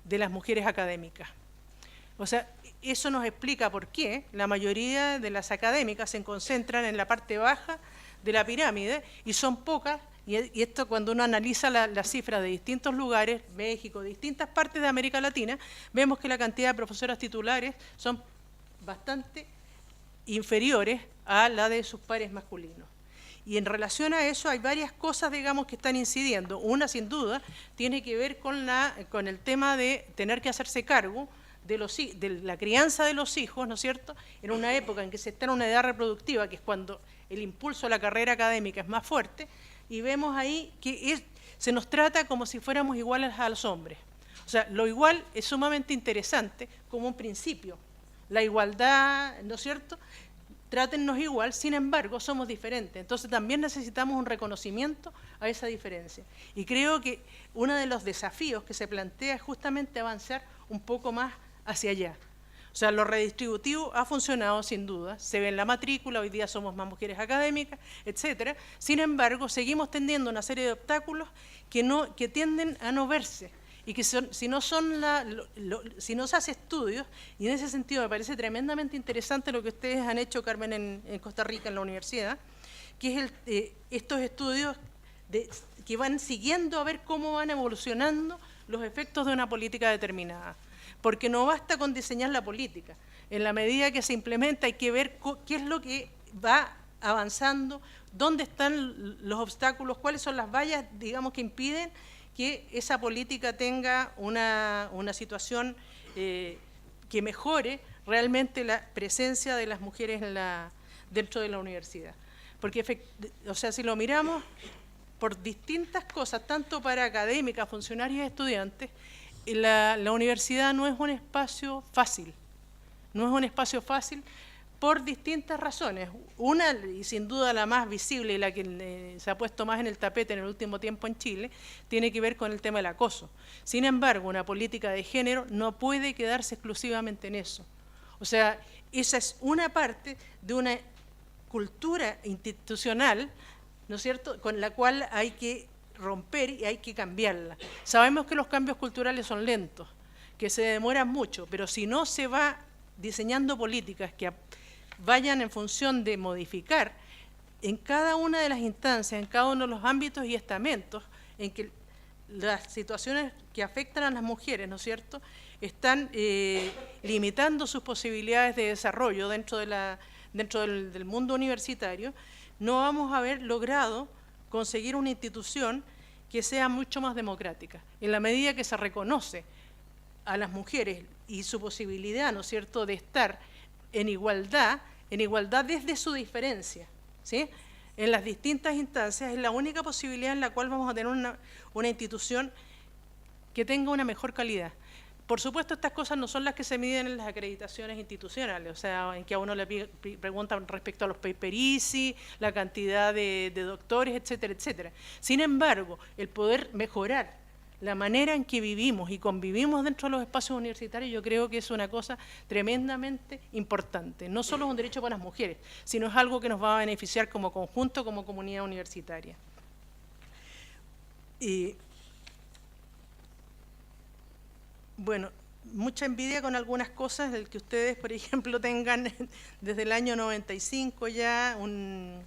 de las mujeres académicas. O sea, eso nos explica por qué la mayoría de las académicas se concentran en la parte baja de la pirámide y son pocas. Y esto, cuando uno analiza las cifras de distintos lugares, México, distintas partes de América Latina, vemos que la cantidad de profesoras titulares son bastante inferiores a la de sus pares masculinos. Y en relación a eso hay varias cosas, digamos, que están incidiendo. Una, sin duda, tiene que ver con el tema de tener que hacerse cargo de la crianza de los hijos, ¿no es cierto?, en una época en que se está en una edad reproductiva, que es cuando el impulso a la carrera académica es más fuerte, y vemos ahí que se nos trata como si fuéramos iguales a los hombres. O sea, lo igual es sumamente interesante como un principio. La igualdad, ¿no es cierto? Trátennos igual, sin embargo, somos diferentes. Entonces también necesitamos un reconocimiento a esa diferencia. Y creo que uno de los desafíos que se plantea es justamente avanzar un poco más hacia allá. O sea, lo redistributivo ha funcionado sin duda, se ve en la matrícula, hoy día somos más mujeres académicas, etcétera. Sin embargo, seguimos tendiendo una serie de obstáculos que tienden a no verse. Y que si no se hace estudios, y en ese sentido me parece tremendamente interesante lo que ustedes han hecho, Carmen, en Costa Rica, en la universidad, que es estos estudios que van siguiendo a ver cómo van evolucionando los efectos de una política determinada. Porque no basta con diseñar la política. En la medida que se implementa hay que ver qué es lo que va avanzando, dónde están los obstáculos, cuáles son las vallas, digamos, que impiden que esa política tenga una situación que mejore realmente la presencia de las mujeres dentro de la universidad. Porque, o sea, si lo miramos por distintas cosas, tanto para académicas, funcionarios y estudiantes, la universidad no es un espacio fácil. No es un espacio fácil por distintas razones. Una, y sin duda la más visible y la que se ha puesto más en el tapete en el último tiempo en Chile, tiene que ver con el tema del acoso. Sin embargo, una política de género no puede quedarse exclusivamente en eso. O sea, esa es una parte de una cultura institucional, ¿no es cierto?, con la cual hay que romper y hay que cambiarla. Sabemos que los cambios culturales son lentos, que se demoran mucho, pero si no se va diseñando políticas que vayan en función de modificar en cada una de las instancias, en cada uno de los ámbitos y estamentos en que las situaciones que afectan a las mujeres, ¿no es cierto?, están limitando sus posibilidades de desarrollo dentro del mundo universitario, no vamos a haber logrado conseguir una institución que sea mucho más democrática. En la medida que se reconoce a las mujeres y su posibilidad, ¿no es cierto?, de estar en igualdad desde su diferencia, ¿sí?, en las distintas instancias, es la única posibilidad en la cual vamos a tener una institución que tenga una mejor calidad. Por supuesto, estas cosas no son las que se miden en las acreditaciones institucionales, o sea, en que a uno le preguntan respecto a los paperici, la cantidad de doctores, etcétera, etcétera. Sin embargo, el poder mejorar la manera en que vivimos y convivimos dentro de los espacios universitarios, yo creo que es una cosa tremendamente importante. No solo es un derecho para las mujeres, sino es algo que nos va a beneficiar como conjunto, como comunidad universitaria. Y bueno, mucha envidia con algunas cosas, el que ustedes, por ejemplo, tengan desde el año 95 ya un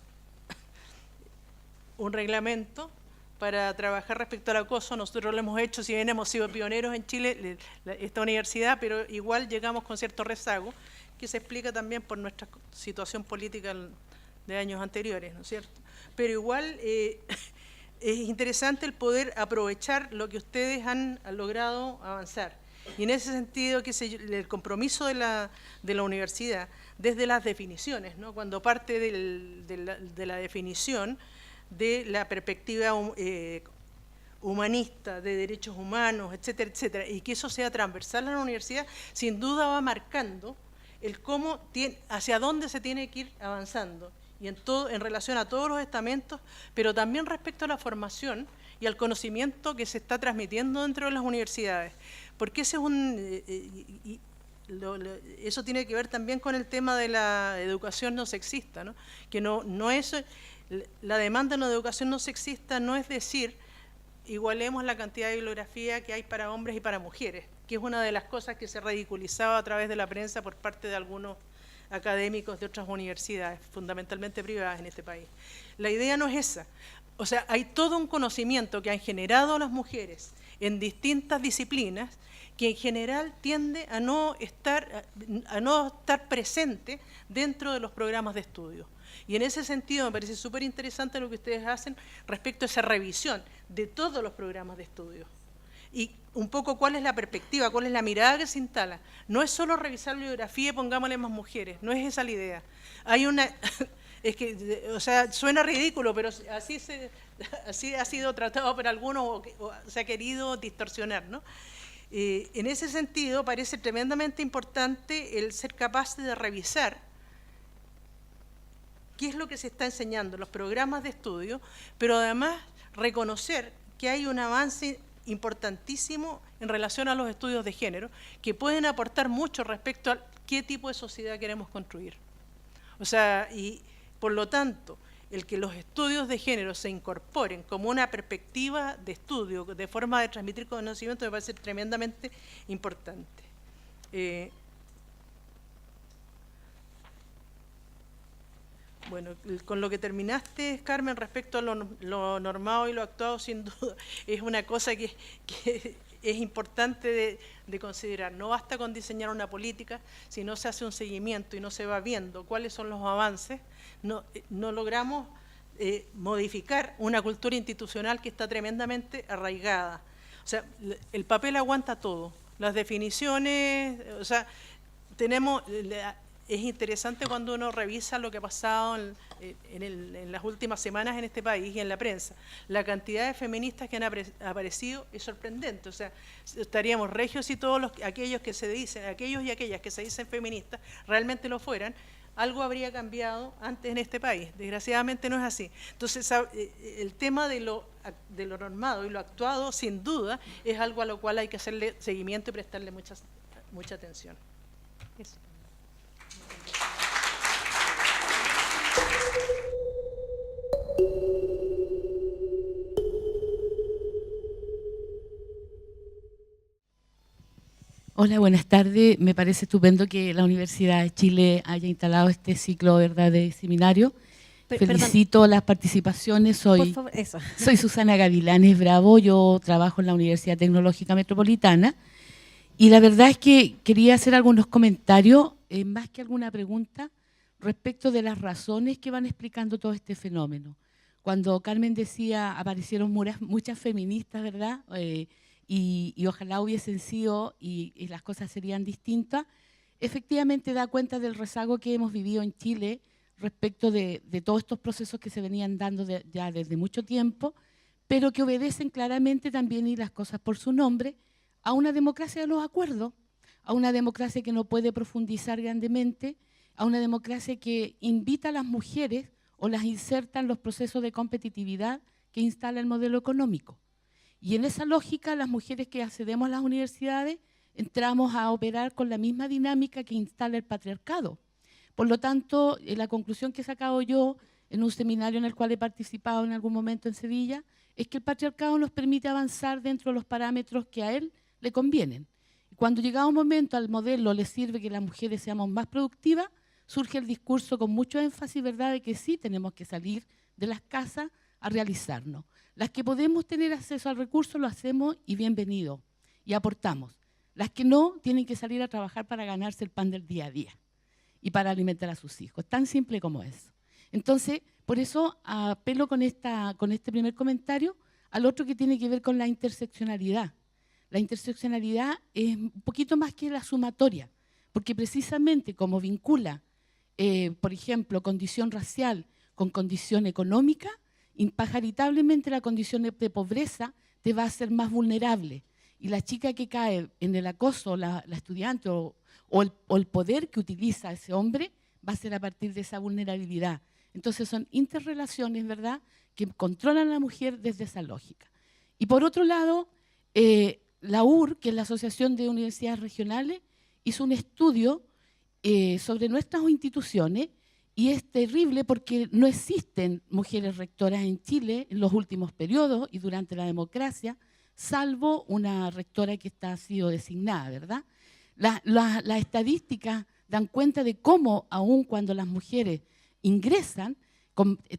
reglamento para trabajar respecto al acoso. Nosotros lo hemos hecho, si bien hemos sido pioneros en Chile, esta universidad, pero igual llegamos con cierto rezago, que se explica también por nuestra situación política de años anteriores, ¿no es cierto? Pero igual es interesante el poder aprovechar lo que ustedes han logrado avanzar. Y en ese sentido, el compromiso de la universidad, desde las definiciones, ¿no?, cuando parte de la definición de la perspectiva humanista, de derechos humanos, etcétera, etcétera, y que eso sea transversal a la universidad, sin duda va marcando hacia dónde se tiene que ir avanzando, y en relación a todos los estamentos, pero también respecto a la formación y al conocimiento que se está transmitiendo dentro de las universidades. Porque eso tiene que ver también con el tema de la educación no sexista, ¿no? Que no es la demanda de una educación no sexista, no es decir igualemos la cantidad de bibliografía que hay para hombres y para mujeres, que es una de las cosas que se ridiculizaba a través de la prensa por parte de algunos académicos de otras universidades, fundamentalmente privadas en este país. La idea no es esa. O sea, hay todo un conocimiento que han generado las mujeres en distintas disciplinas que en general tiende a no estar presente dentro de los programas de estudio. Y en ese sentido me parece súper interesante lo que ustedes hacen respecto a esa revisión de todos los programas de estudio. Y un poco cuál es la perspectiva, cuál es la mirada que se instala. No es solo revisar bibliografía y pongámosle más mujeres, no es esa la idea. Hay una... Es que, o sea, suena ridículo, pero así ha sido tratado por algunos o se ha querido distorsionar, ¿no? En ese sentido, parece tremendamente importante el ser capaz de revisar qué es lo que se está enseñando en los programas de estudio, pero además reconocer que hay un avance importantísimo en relación a los estudios de género, que pueden aportar mucho respecto a qué tipo de sociedad queremos construir. O sea, y por lo tanto, el que los estudios de género se incorporen como una perspectiva de estudio, de forma de transmitir conocimiento, me parece tremendamente importante. Bueno, con lo que terminaste, Carmen, respecto a lo normado y lo actuado, sin duda, es una cosa que es importante de considerar. No basta con diseñar una política, si no se hace un seguimiento y no se va viendo cuáles son los avances, no logramos modificar una cultura institucional que está tremendamente arraigada. O sea, el papel aguanta todo. Las definiciones, o sea, tenemos... Es interesante cuando uno revisa lo que ha pasado en las últimas semanas en este país y en la prensa. La cantidad de feministas que han aparecido es sorprendente. O sea, estaríamos regios si todos aquellos que se dicen, aquellos y aquellas que se dicen feministas, realmente lo fueran. Algo habría cambiado antes en este país. Desgraciadamente no es así. Entonces, el tema de lo normado y lo actuado, sin duda, es algo a lo cual hay que hacerle seguimiento y prestarle mucha atención. Eso. Hola, buenas tardes. Me parece estupendo que la Universidad de Chile haya instalado este ciclo, ¿verdad?, de seminario. Felicito las participaciones. Soy Susana Gavilanes Bravo, yo trabajo en la Universidad Tecnológica Metropolitana y la verdad es que quería hacer algunos comentarios, más que alguna pregunta, respecto de las razones que van explicando todo este fenómeno. Cuando Carmen decía, aparecieron muchas feministas, ¿verdad?, y ojalá hubiesen sido y las cosas serían distintas, efectivamente da cuenta del rezago que hemos vivido en Chile respecto de todos estos procesos que se venían dando ya desde mucho tiempo, pero que obedecen claramente también, y las cosas por su nombre, a una democracia de los acuerdos, a una democracia que no puede profundizar grandemente, a una democracia que invita a las mujeres o las inserta en los procesos de competitividad que instala el modelo económico. Y en esa lógica, las mujeres que accedemos a las universidades entramos a operar con la misma dinámica que instala el patriarcado. Por lo tanto, la conclusión que he sacado yo en un seminario en el cual he participado en algún momento en Sevilla es que el patriarcado nos permite avanzar dentro de los parámetros que a él le convienen. Cuando llega un momento al modelo le sirve que las mujeres seamos más productivas, surge el discurso con mucho énfasis, ¿verdad?, de que sí tenemos que salir de las casas a realizarnos. Las que podemos tener acceso al recurso lo hacemos y bienvenido, y aportamos. Las que no, tienen que salir a trabajar para ganarse el pan del día a día y para alimentar a sus hijos. Tan simple como eso. Entonces, por eso apelo con este primer comentario al otro que tiene que ver con la interseccionalidad. La interseccionalidad es un poquito más que la sumatoria, porque precisamente como vincula, por ejemplo, condición racial con condición económica, impagaritablemente la condición de pobreza te va a hacer más vulnerable. Y la chica que cae en el acoso, la estudiante o el poder que utiliza ese hombre, va a ser a partir de esa vulnerabilidad. Entonces son interrelaciones, ¿verdad?, que controlan a la mujer desde esa lógica. Y por otro lado, la UR, que es la Asociación de Universidades Regionales, hizo un estudio sobre nuestras instituciones. Y es terrible porque no existen mujeres rectoras en Chile en los últimos periodos y durante la democracia, salvo una rectora que ha sido designada, ¿verdad? Las estadísticas dan cuenta de cómo, aun cuando las mujeres ingresan,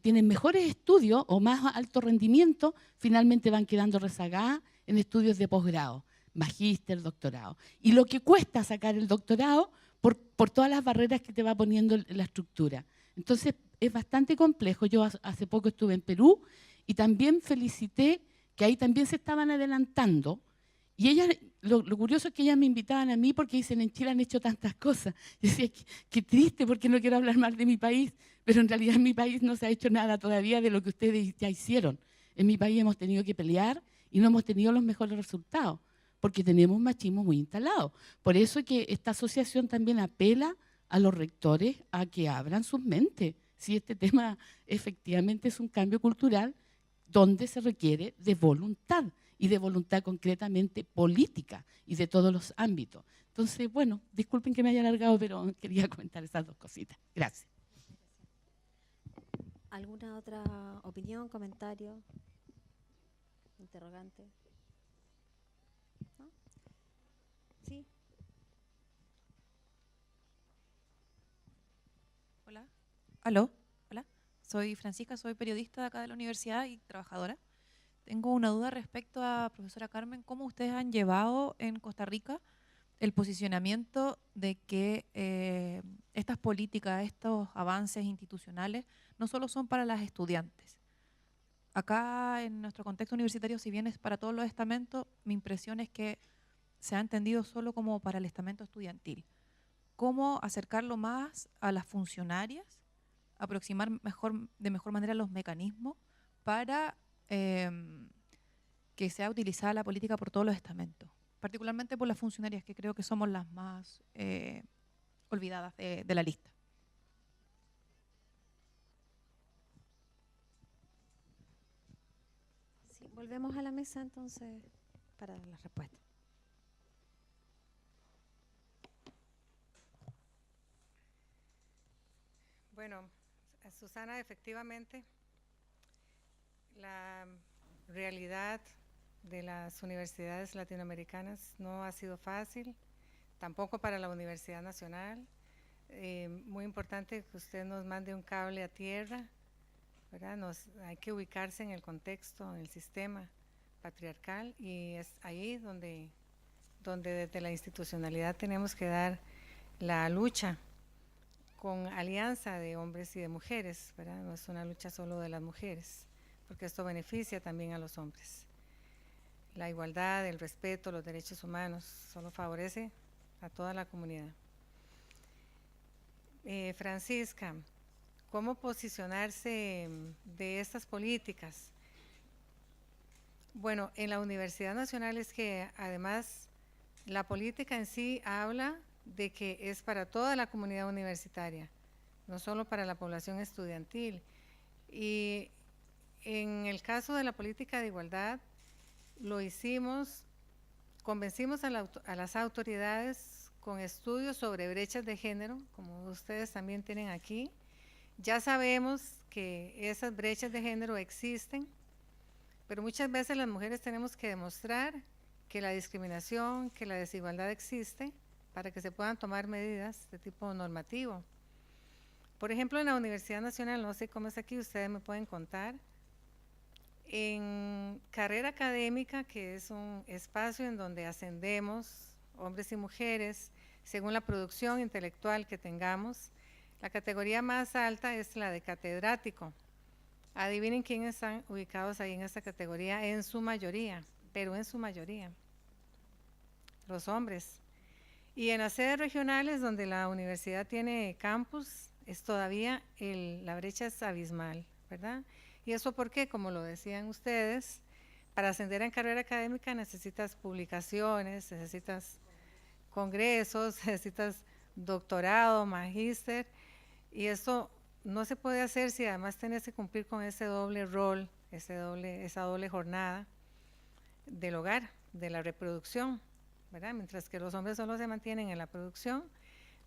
tienen mejores estudios o más alto rendimiento, finalmente van quedando rezagadas en estudios de posgrado, magíster, doctorado. Y lo que cuesta sacar el doctorado por todas las barreras que te va poniendo la estructura. Entonces, es bastante complejo. Yo hace poco estuve en Perú y también felicité que ahí también se estaban adelantando. Y ellas, lo curioso es que ellas me invitaban a mí porque dicen, en Chile han hecho tantas cosas. Y decía, qué triste porque no quiero hablar mal de mi país, pero en realidad en mi país no se ha hecho nada todavía de lo que ustedes ya hicieron. En mi país hemos tenido que pelear y no hemos tenido los mejores resultados. porque tenemos un machismo muy instalado. Por eso que esta asociación también apela a los rectores a que abran sus mentes. Si este tema efectivamente es un cambio cultural donde se requiere de voluntad, y de voluntad concretamente política y de todos los ámbitos. Entonces, bueno, disculpen que me haya alargado, pero quería comentar esas dos cositas. Gracias. ¿Alguna otra opinión, comentario, interrogante? ¿No? Sí. Hola. Aló. Hola. Soy Francisca, soy periodista de acá de la universidad y trabajadora. Tengo una duda respecto a, profesora Carmen, ¿cómo ustedes han llevado en Costa Rica el posicionamiento de que estas políticas, estos avances institucionales, no solo son para las estudiantes? Acá en nuestro contexto universitario, si bien es para todos los estamentos, mi impresión es que se ha entendido solo como para el estamento estudiantil. ¿Cómo acercarlo más a las funcionarias, aproximar de mejor manera los mecanismos para que sea utilizada la política por todos los estamentos, particularmente por las funcionarias, que creo que somos las más olvidadas de la lista? Sí, volvemos a la mesa entonces para dar la respuesta. Bueno, Susana, efectivamente, la realidad de las universidades latinoamericanas no ha sido fácil, tampoco para la Universidad Nacional. Muy importante que usted nos mande un cable a tierra, ¿verdad? Hay que ubicarse en el contexto, en el sistema patriarcal, y es ahí donde desde la institucionalidad tenemos que dar la lucha con alianza de hombres y de mujeres, ¿verdad? No es una lucha solo de las mujeres, porque esto beneficia también a los hombres. La igualdad, el respeto, los derechos humanos, solo favorece a toda la comunidad. Francisca, ¿cómo posicionarse de estas políticas? Bueno, en la Universidad Nacional es que además la política en sí habla de que es para toda la comunidad universitaria, no solo para la población estudiantil. Y en el caso de la política de igualdad, lo hicimos, convencimos a las autoridades con estudios sobre brechas de género, como ustedes también tienen aquí. Ya sabemos que esas brechas de género existen, pero muchas veces las mujeres tenemos que demostrar que la discriminación, que la desigualdad existe, para que se puedan tomar medidas de tipo normativo. Por ejemplo, en la Universidad Nacional, no sé cómo es aquí, ustedes me pueden contar, en carrera académica, que es un espacio en donde ascendemos hombres y mujeres según la producción intelectual que tengamos, la categoría más alta es la de catedrático. Adivinen quiénes están ubicados ahí en esta categoría, en su mayoría, pero en su mayoría, los hombres. Y en las sedes regionales donde la universidad tiene campus, es todavía la brecha es abismal, ¿verdad? ¿Y eso por qué? Como lo decían ustedes, para ascender en carrera académica necesitas publicaciones, necesitas congresos, necesitas doctorado, magíster, y eso no se puede hacer si además tienes que cumplir con ese doble rol, esa doble jornada del hogar, de la reproducción, ¿verdad? Mientras que los hombres solo se mantienen en la producción,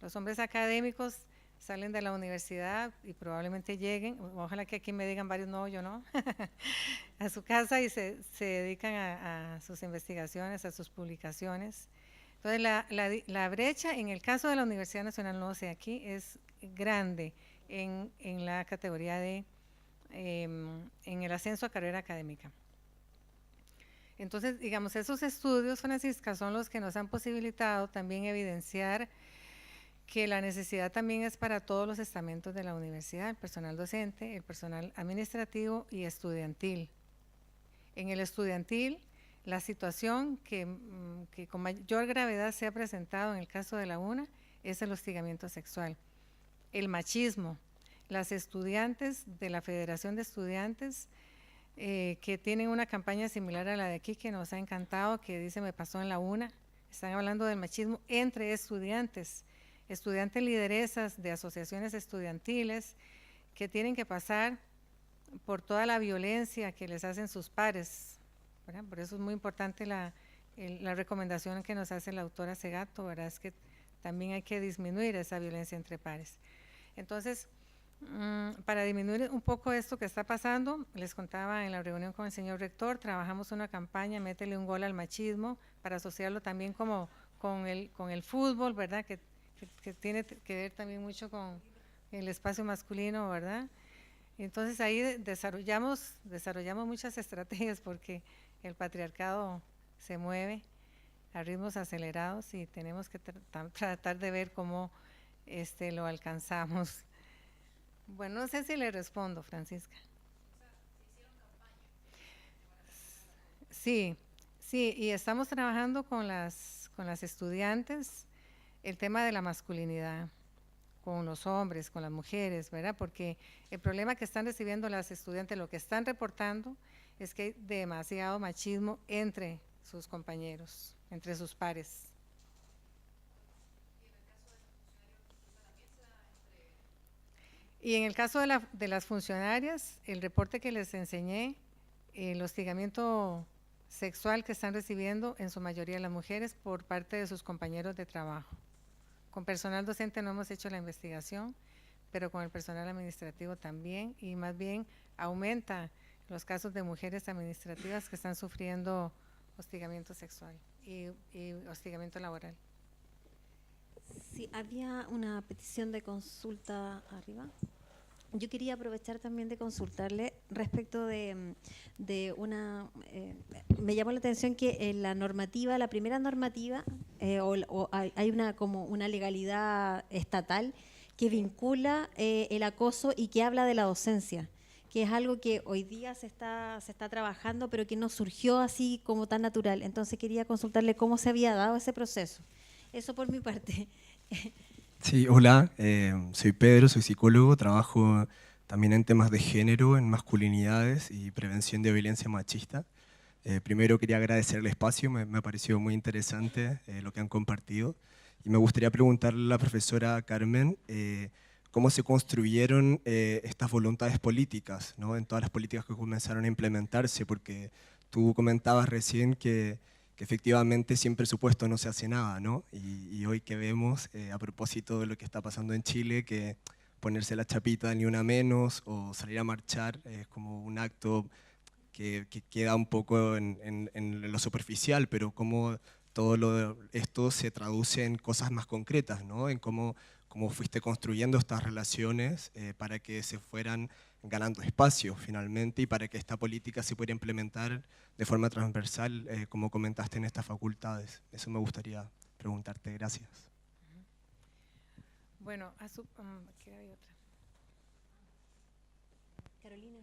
los hombres académicos salen de la universidad y probablemente lleguen, ojalá que aquí me digan varios no, yo no, a su casa y se dedican a sus investigaciones, a sus publicaciones. Entonces la brecha en el caso de la Universidad Nacional, no sé, aquí es grande en la categoría de, en el ascenso a carrera académica. Entonces, digamos, esos estudios, Francisca, son los que nos han posibilitado también evidenciar que la necesidad también es para todos los estamentos de la universidad, el personal docente, el personal administrativo y estudiantil. En el estudiantil, la situación que con mayor gravedad se ha presentado en el caso de la UNA es el hostigamiento sexual, el machismo. Las estudiantes de la Federación de Estudiantes que tienen una campaña similar a la de aquí, que nos ha encantado, que dice Me pasó en la UNA. Están hablando del machismo entre estudiantes, estudiantes lideresas de asociaciones estudiantiles que tienen que pasar por toda la violencia que les hacen sus pares, ¿verdad? Por eso es muy importante la recomendación que nos hace la autora Segato, ¿verdad? Es que también hay que disminuir esa violencia entre pares. Entonces, para disminuir un poco esto que está pasando, les contaba en la reunión con el señor rector, trabajamos una campaña, Métele un gol al machismo, para asociarlo también como con el fútbol, ¿verdad? Que tiene que ver también mucho con el espacio masculino, ¿verdad? Entonces ahí desarrollamos muchas estrategias porque el patriarcado se mueve a ritmos acelerados y tenemos que tratar de ver cómo lo alcanzamos. Bueno, no sé si le respondo, Francisca. Sí, y estamos trabajando con las estudiantes el tema de la masculinidad, con los hombres, con las mujeres, ¿verdad? Porque el problema que están recibiendo las estudiantes, lo que están reportando, es que hay demasiado machismo entre sus compañeros, entre sus pares. Y en el caso de las funcionarias, el reporte que les enseñé, el hostigamiento sexual que están recibiendo en su mayoría las mujeres por parte de sus compañeros de trabajo. Con personal docente no hemos hecho la investigación, pero con el personal administrativo también, y más bien aumenta los casos de mujeres administrativas que están sufriendo hostigamiento sexual y hostigamiento laboral. Sí, había una petición de consulta arriba. Yo quería aprovechar también de consultarle respecto de una… me llamó la atención que en la normativa, la primera normativa, hay como una legalidad estatal que vincula el acoso y que habla de la docencia, que es algo que hoy día se está trabajando, pero que no surgió así como tan natural. Entonces quería consultarle cómo se había dado ese proceso. Eso por mi parte. Sí, hola, soy Pedro, soy psicólogo, trabajo también en temas de género, en masculinidades y prevención de violencia machista. Primero quería agradecer el espacio, me ha parecido muy interesante lo que han compartido. Y me gustaría preguntarle a la profesora Carmen cómo se construyeron estas voluntades políticas, ¿no? En todas las políticas que comenzaron a implementarse, porque tú comentabas recién que efectivamente sin presupuesto no se hace nada, ¿no? Y hoy que vemos, a propósito de lo que está pasando en Chile, que ponerse la chapita ni una menos o salir a marchar es como un acto que queda un poco en lo superficial, pero cómo todo esto se traduce en cosas más concretas, ¿no? En cómo fuiste construyendo estas relaciones para que se fueran ganando espacio finalmente y para que esta política se pudiera implementar de forma transversal, como comentaste en estas facultades. Eso me gustaría preguntarte. Gracias. Bueno, aquí hay otra. Carolina.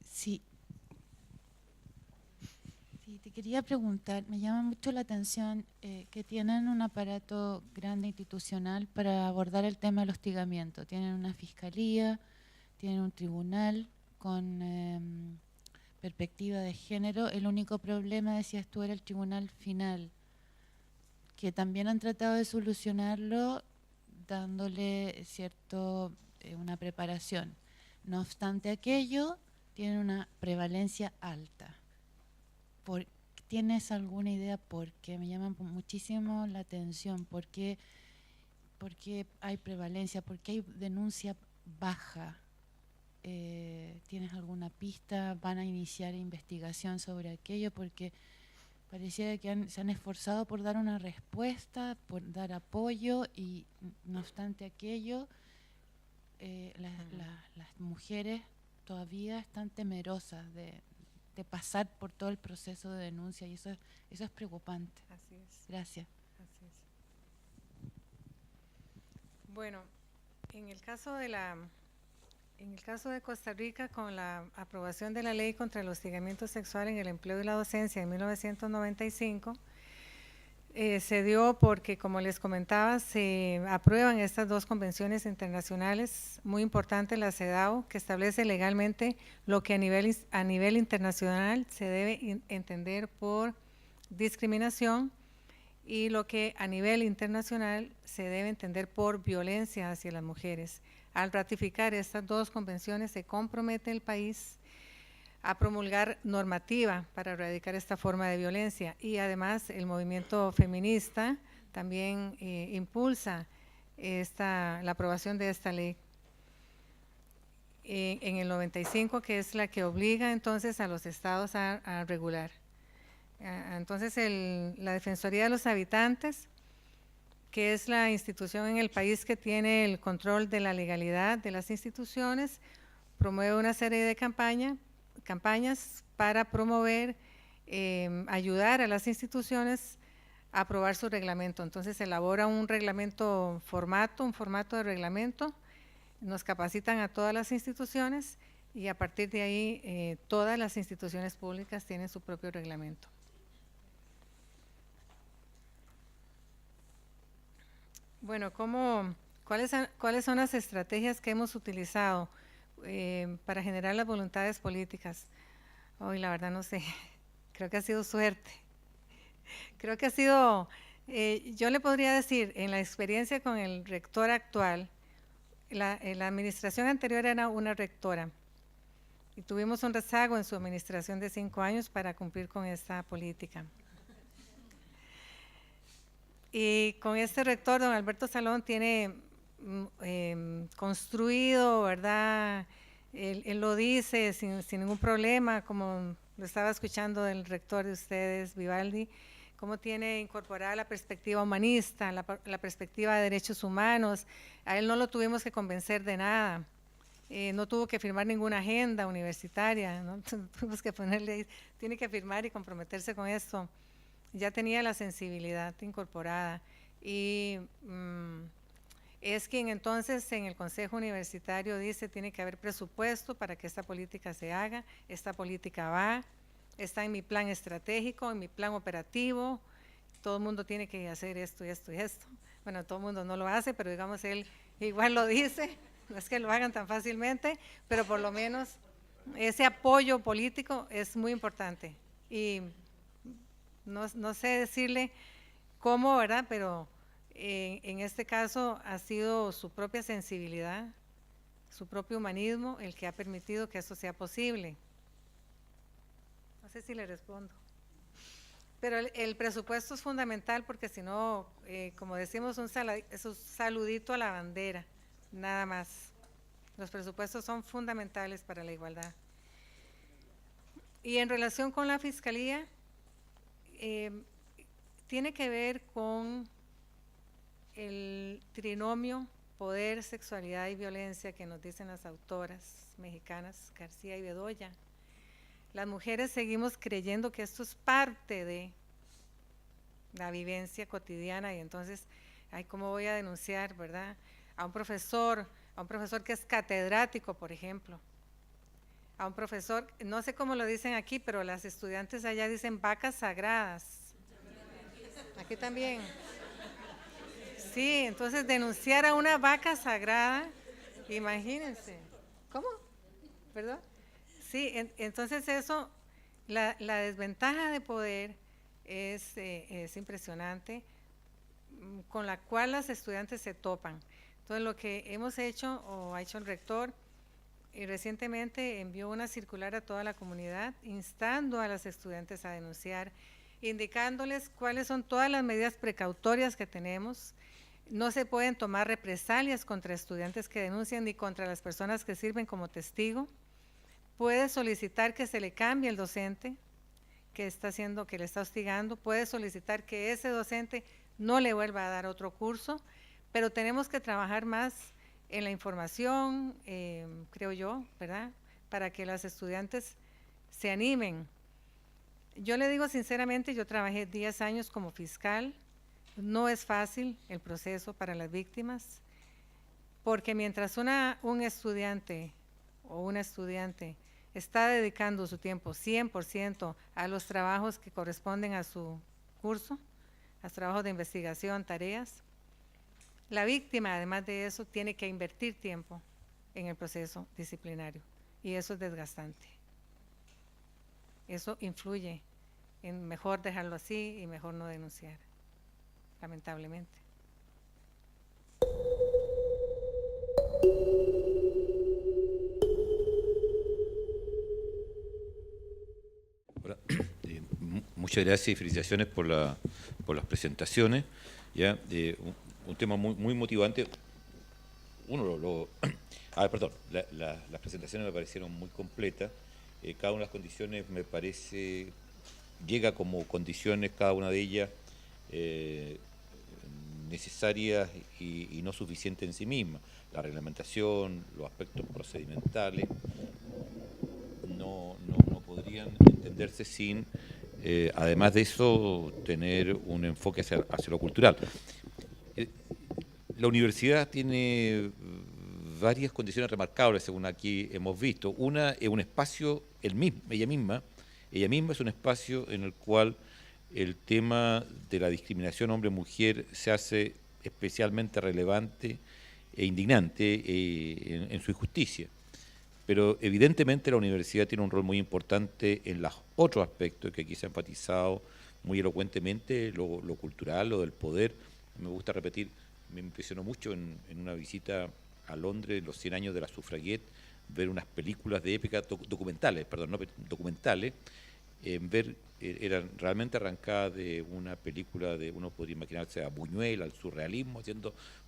Sí. Sí, te quería preguntar, me llama mucho la atención que tienen un aparato grande institucional para abordar el tema del hostigamiento. Tienen una fiscalía, tienen un tribunal con perspectiva de género. El único problema, decías tú, era el tribunal final, que también han tratado de solucionarlo dándole una preparación. No obstante aquello, tienen una prevalencia alta. ¿Tienes alguna idea por qué? Me llama muchísimo la atención. ¿Por qué hay prevalencia? ¿Por qué hay denuncia baja? ¿Tienes alguna pista? ¿Van a iniciar investigación sobre aquello? Porque pareciera que se han esforzado por dar una respuesta, por dar apoyo y no obstante aquello, las mujeres todavía están temerosas de pasar por todo el proceso de denuncia y eso es preocupante. Así es. Gracias. Así es. Bueno, en el caso de Costa Rica, con la aprobación de la Ley contra el Hostigamiento Sexual en el Empleo y la Docencia en 1995, se dio porque, como les comentaba, se aprueban estas dos convenciones internacionales muy importantes, la CEDAW, que establece legalmente lo que a nivel internacional se debe entender por discriminación y lo que a nivel internacional se debe entender por violencia hacia las mujeres. Al ratificar estas dos convenciones se compromete el país a promulgar normativa para erradicar esta forma de violencia, y además el movimiento feminista también impulsa la aprobación de esta ley en el 95, que es la que obliga entonces a los estados a regular. Entonces la Defensoría de los Habitantes, que es la institución en el país que tiene el control de la legalidad de las instituciones, promueve una serie de campañas para promover, ayudar a las instituciones a aprobar su reglamento. Entonces se elabora un formato de reglamento, nos capacitan a todas las instituciones y a partir de ahí todas las instituciones públicas tienen su propio reglamento. Bueno, ¿cuáles son las estrategias que hemos utilizado para generar las voluntades políticas? Hoy la verdad no sé, creo que ha sido suerte. Creo que ha sido, yo le podría decir, en la experiencia con el rector actual, la administración anterior era una rectora y tuvimos un rezago en su administración de 5 años para cumplir con esta política. Y con este rector, don Alberto Salón, tiene construido, ¿verdad? Él lo dice sin ningún problema, como lo estaba escuchando del rector de ustedes, Vivaldi, cómo tiene incorporada la perspectiva humanista, la perspectiva de derechos humanos. A él no lo tuvimos que convencer de nada, no tuvo que firmar ninguna agenda universitaria, ¿no? Tuvimos que ponerle, tiene que firmar y comprometerse con esto. Ya tenía la sensibilidad incorporada y es quien entonces en el Consejo Universitario dice tiene que haber presupuesto para que esta política se haga, esta política va, está en mi plan estratégico, en mi plan operativo, todo el mundo tiene que hacer esto y esto y esto. Bueno, todo el mundo no lo hace, pero digamos él igual lo dice, no es que lo hagan tan fácilmente, pero por lo menos ese apoyo político es muy importante y no sé decirle cómo, ¿verdad? Pero en este caso ha sido su propia sensibilidad, su propio humanismo el que ha permitido que esto sea posible. No sé si le respondo. Pero el presupuesto es fundamental porque si no, como decimos, es un saludito a la bandera, nada más. Los presupuestos son fundamentales para la igualdad. Y en relación con la Fiscalía, tiene que ver con el trinomio poder, sexualidad y violencia que nos dicen las autoras mexicanas García y Bedoya. Las mujeres seguimos creyendo que esto es parte de la vivencia cotidiana y entonces, ay, ¿cómo voy a denunciar, verdad? A un profesor que es catedrático, por ejemplo, a un profesor, no sé cómo lo dicen aquí, pero las estudiantes allá dicen vacas sagradas. Aquí también. Sí, entonces denunciar a una vaca sagrada, imagínense. ¿Cómo? ¿Perdón? Sí, entonces eso, la desventaja de poder es impresionante, con la cual las estudiantes se topan. Entonces lo que hemos hecho, o ha hecho el rector, y recientemente envió una circular a toda la comunidad instando a las estudiantes a denunciar, indicándoles cuáles son todas las medidas precautorias que tenemos. No se pueden tomar represalias contra estudiantes que denuncian ni contra las personas que sirven como testigo. Puede solicitar que se le cambie el docente que le está hostigando, puede solicitar que ese docente no le vuelva a dar otro curso, pero tenemos que trabajar más en la información, creo yo, ¿verdad? Para que las estudiantes se animen. Yo le digo sinceramente, yo trabajé 10 años como fiscal, no es fácil el proceso para las víctimas, porque mientras un estudiante o una estudiante está dedicando su tiempo 100% a los trabajos que corresponden a su curso, los trabajos de investigación, tareas. La víctima, además de eso, tiene que invertir tiempo en el proceso disciplinario y eso es desgastante. Eso influye en mejor dejarlo así y mejor no denunciar, lamentablemente. Hola. Muchas gracias y felicitaciones por las presentaciones. ¿Ya? Un tema muy motivante. Las presentaciones me parecieron muy completas. Cada una de las condiciones me parece, llega como condiciones, cada una de ellas, necesarias y no suficientes en sí mismas. La reglamentación, los aspectos procedimentales, no podrían entenderse sin, además de eso, tener un enfoque hacia lo cultural. La universidad tiene varias condiciones remarcables, según aquí hemos visto. Una es un espacio, ella misma es un espacio en el cual el tema de la discriminación hombre-mujer se hace especialmente relevante e indignante en su injusticia. Pero evidentemente la universidad tiene un rol muy importante en los otros aspectos que aquí se ha enfatizado muy elocuentemente, lo cultural, lo del poder. Me gusta repetir, me impresionó mucho en una visita a Londres, los 100 años de la Suffragette, ver unas películas de época documentales, eran realmente arrancadas de una película de, uno podría imaginarse a Buñuel, al surrealismo,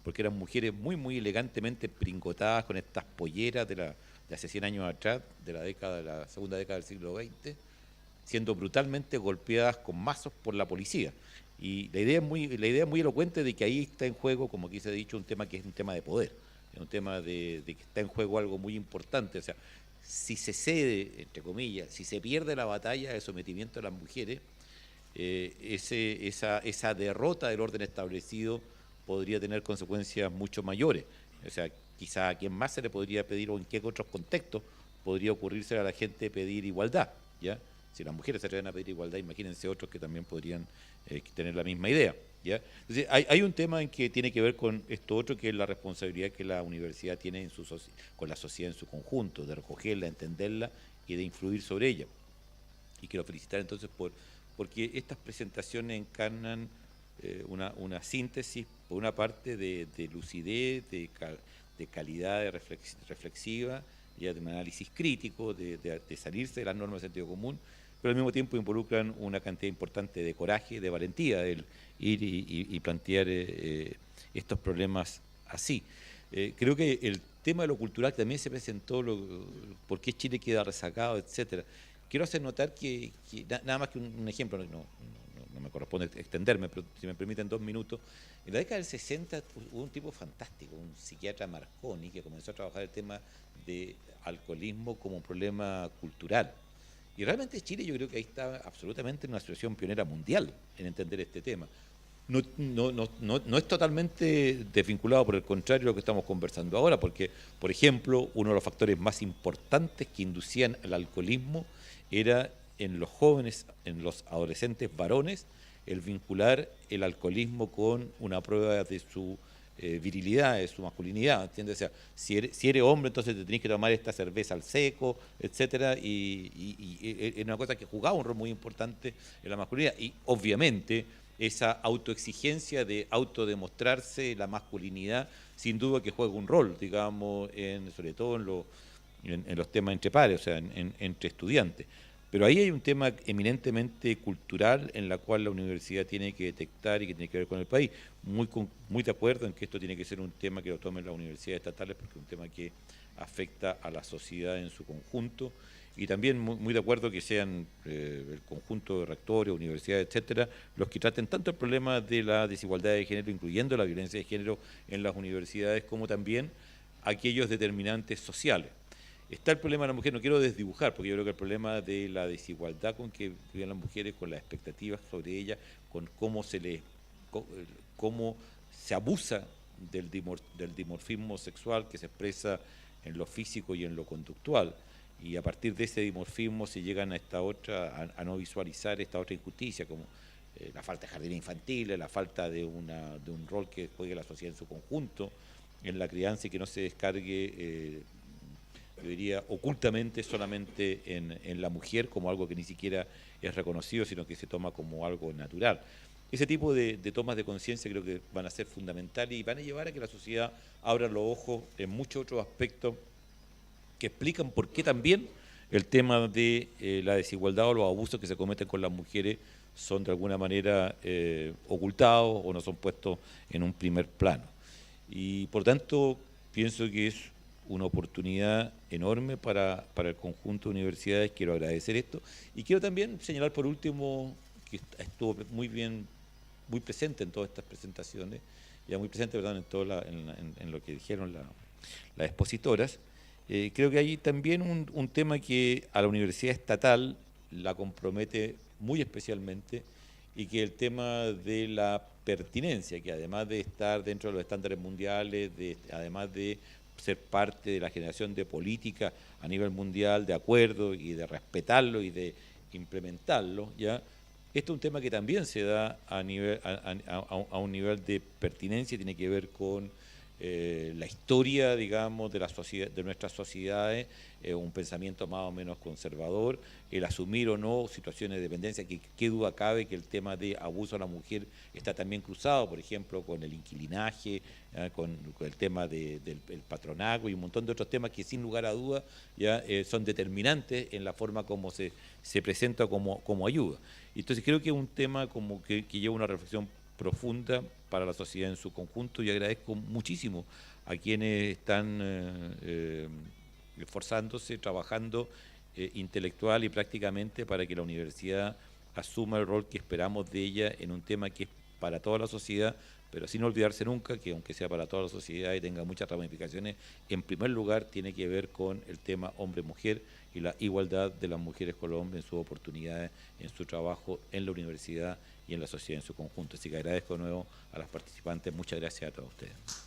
porque eran mujeres muy elegantemente pringotadas con estas polleras de hace 100 años atrás, de la segunda década del siglo XX, siendo brutalmente golpeadas con mazos por la policía. Y la idea es muy elocuente de que ahí está en juego, como aquí se ha dicho, un tema que es un tema de poder, es un tema de que está en juego algo muy importante. O sea, si se cede, entre comillas, si se pierde la batalla de sometimiento de las mujeres, esa derrota del orden establecido podría tener consecuencias mucho mayores. O sea, quizá a quién más se le podría pedir o en qué otros contextos podría ocurrirse a la gente pedir igualdad, ¿ya? Si las mujeres se atreven a pedir igualdad, imagínense otros que también podrían tener la misma idea, ¿ya? Entonces, hay un tema en que tiene que ver con esto otro, que es la responsabilidad que la universidad tiene con la sociedad en su conjunto, de recogerla, entenderla y de influir sobre ella. Y quiero felicitar entonces porque estas presentaciones encarnan una síntesis, por una parte, de lucidez, de calidad reflexiva, ya de un análisis crítico, de salirse de las normas de sentido común, pero al mismo tiempo involucran una cantidad importante de coraje, de valentía, el ir y plantear estos problemas así. Creo que el tema de lo cultural también se presentó, por qué Chile queda rezagado, etcétera. Quiero hacer notar que nada más que un ejemplo, no me corresponde extenderme, pero si me permiten 2 minutos, en la década del 60 hubo un tipo fantástico, un psiquiatra Marconi, que comenzó a trabajar el tema de alcoholismo como un problema cultural. Y realmente Chile, yo creo que ahí está absolutamente en una situación pionera mundial en entender este tema. No es totalmente desvinculado, por el contrario, de lo que estamos conversando ahora, porque, por ejemplo, uno de los factores más importantes que inducían el alcoholismo era en los jóvenes, en los adolescentes varones, el vincular el alcoholismo con una prueba de su virilidad, de su masculinidad, ¿entiendes? O sea, si eres hombre, entonces te tenés que tomar esta cerveza al seco, etcétera, y es una cosa que jugaba un rol muy importante en la masculinidad. Y obviamente esa autoexigencia de autodemostrarse la masculinidad, sin duda que juega un rol, digamos, sobre todo en los temas entre pares, o sea, entre estudiantes. Pero ahí hay un tema eminentemente cultural en la cual la universidad tiene que detectar y que tiene que ver con el país. Muy de acuerdo en que esto tiene que ser un tema que lo tomen las universidades estatales, porque es un tema que afecta a la sociedad en su conjunto. Y también muy de acuerdo que sean el conjunto de rectores, universidades, etcétera, los que traten tanto el problema de la desigualdad de género, incluyendo la violencia de género en las universidades, como también aquellos determinantes sociales. Está el problema de la mujer, no quiero desdibujar, porque yo creo que el problema de la desigualdad con que viven las mujeres, con las expectativas sobre ellas, con cómo se abusa del dimorfismo sexual que se expresa en lo físico y en lo conductual, y a partir de ese dimorfismo se llegan a esta otra, a no visualizar esta otra injusticia, como la falta de jardines infantiles, la falta de un rol que juegue la sociedad en su conjunto, en la crianza y que no se descargue, yo diría, ocultamente solamente en la mujer como algo que ni siquiera es reconocido, sino que se toma como algo natural. Ese tipo de tomas de conciencia creo que van a ser fundamentales y van a llevar a que la sociedad abra los ojos en muchos otros aspectos que explican por qué también el tema de la desigualdad o los abusos que se cometen con las mujeres son de alguna manera ocultados o no son puestos en un primer plano. Y por tanto pienso que es una oportunidad enorme para el conjunto de universidades. Quiero agradecer esto y quiero también señalar por último que estuvo muy presente en todas estas presentaciones, ya muy presente, perdón, en lo que dijeron las expositoras. Creo que hay también un tema que a la universidad estatal la compromete muy especialmente y que el tema de la pertinencia, que además de estar dentro de los estándares mundiales, además de ser parte de la generación de política a nivel mundial, de acuerdo y de respetarlo y de implementarlo, ¿ya? Esto es un tema que también se da a un nivel de pertinencia, tiene que ver con la historia, digamos, de nuestras sociedades, un pensamiento más o menos conservador, el asumir o no situaciones de dependencia, que qué duda cabe que el tema de abuso a la mujer está también cruzado, por ejemplo, con el inquilinaje, con el tema del patronazgo y un montón de otros temas que sin lugar a dudas ya son determinantes en la forma como se presenta como ayuda. Entonces creo que es un tema como que lleva una reflexión profunda para la sociedad en su conjunto y agradezco muchísimo a quienes están esforzándose, trabajando intelectual y prácticamente para que la universidad asuma el rol que esperamos de ella en un tema que es para toda la sociedad, pero sin olvidarse nunca que aunque sea para toda la sociedad y tenga muchas ramificaciones, en primer lugar tiene que ver con el tema hombre-mujer y la igualdad de las mujeres con los hombres en sus oportunidades, en su trabajo en la universidad y en la sociedad en su conjunto. Así que agradezco de nuevo a las participantes. Muchas gracias a todos ustedes.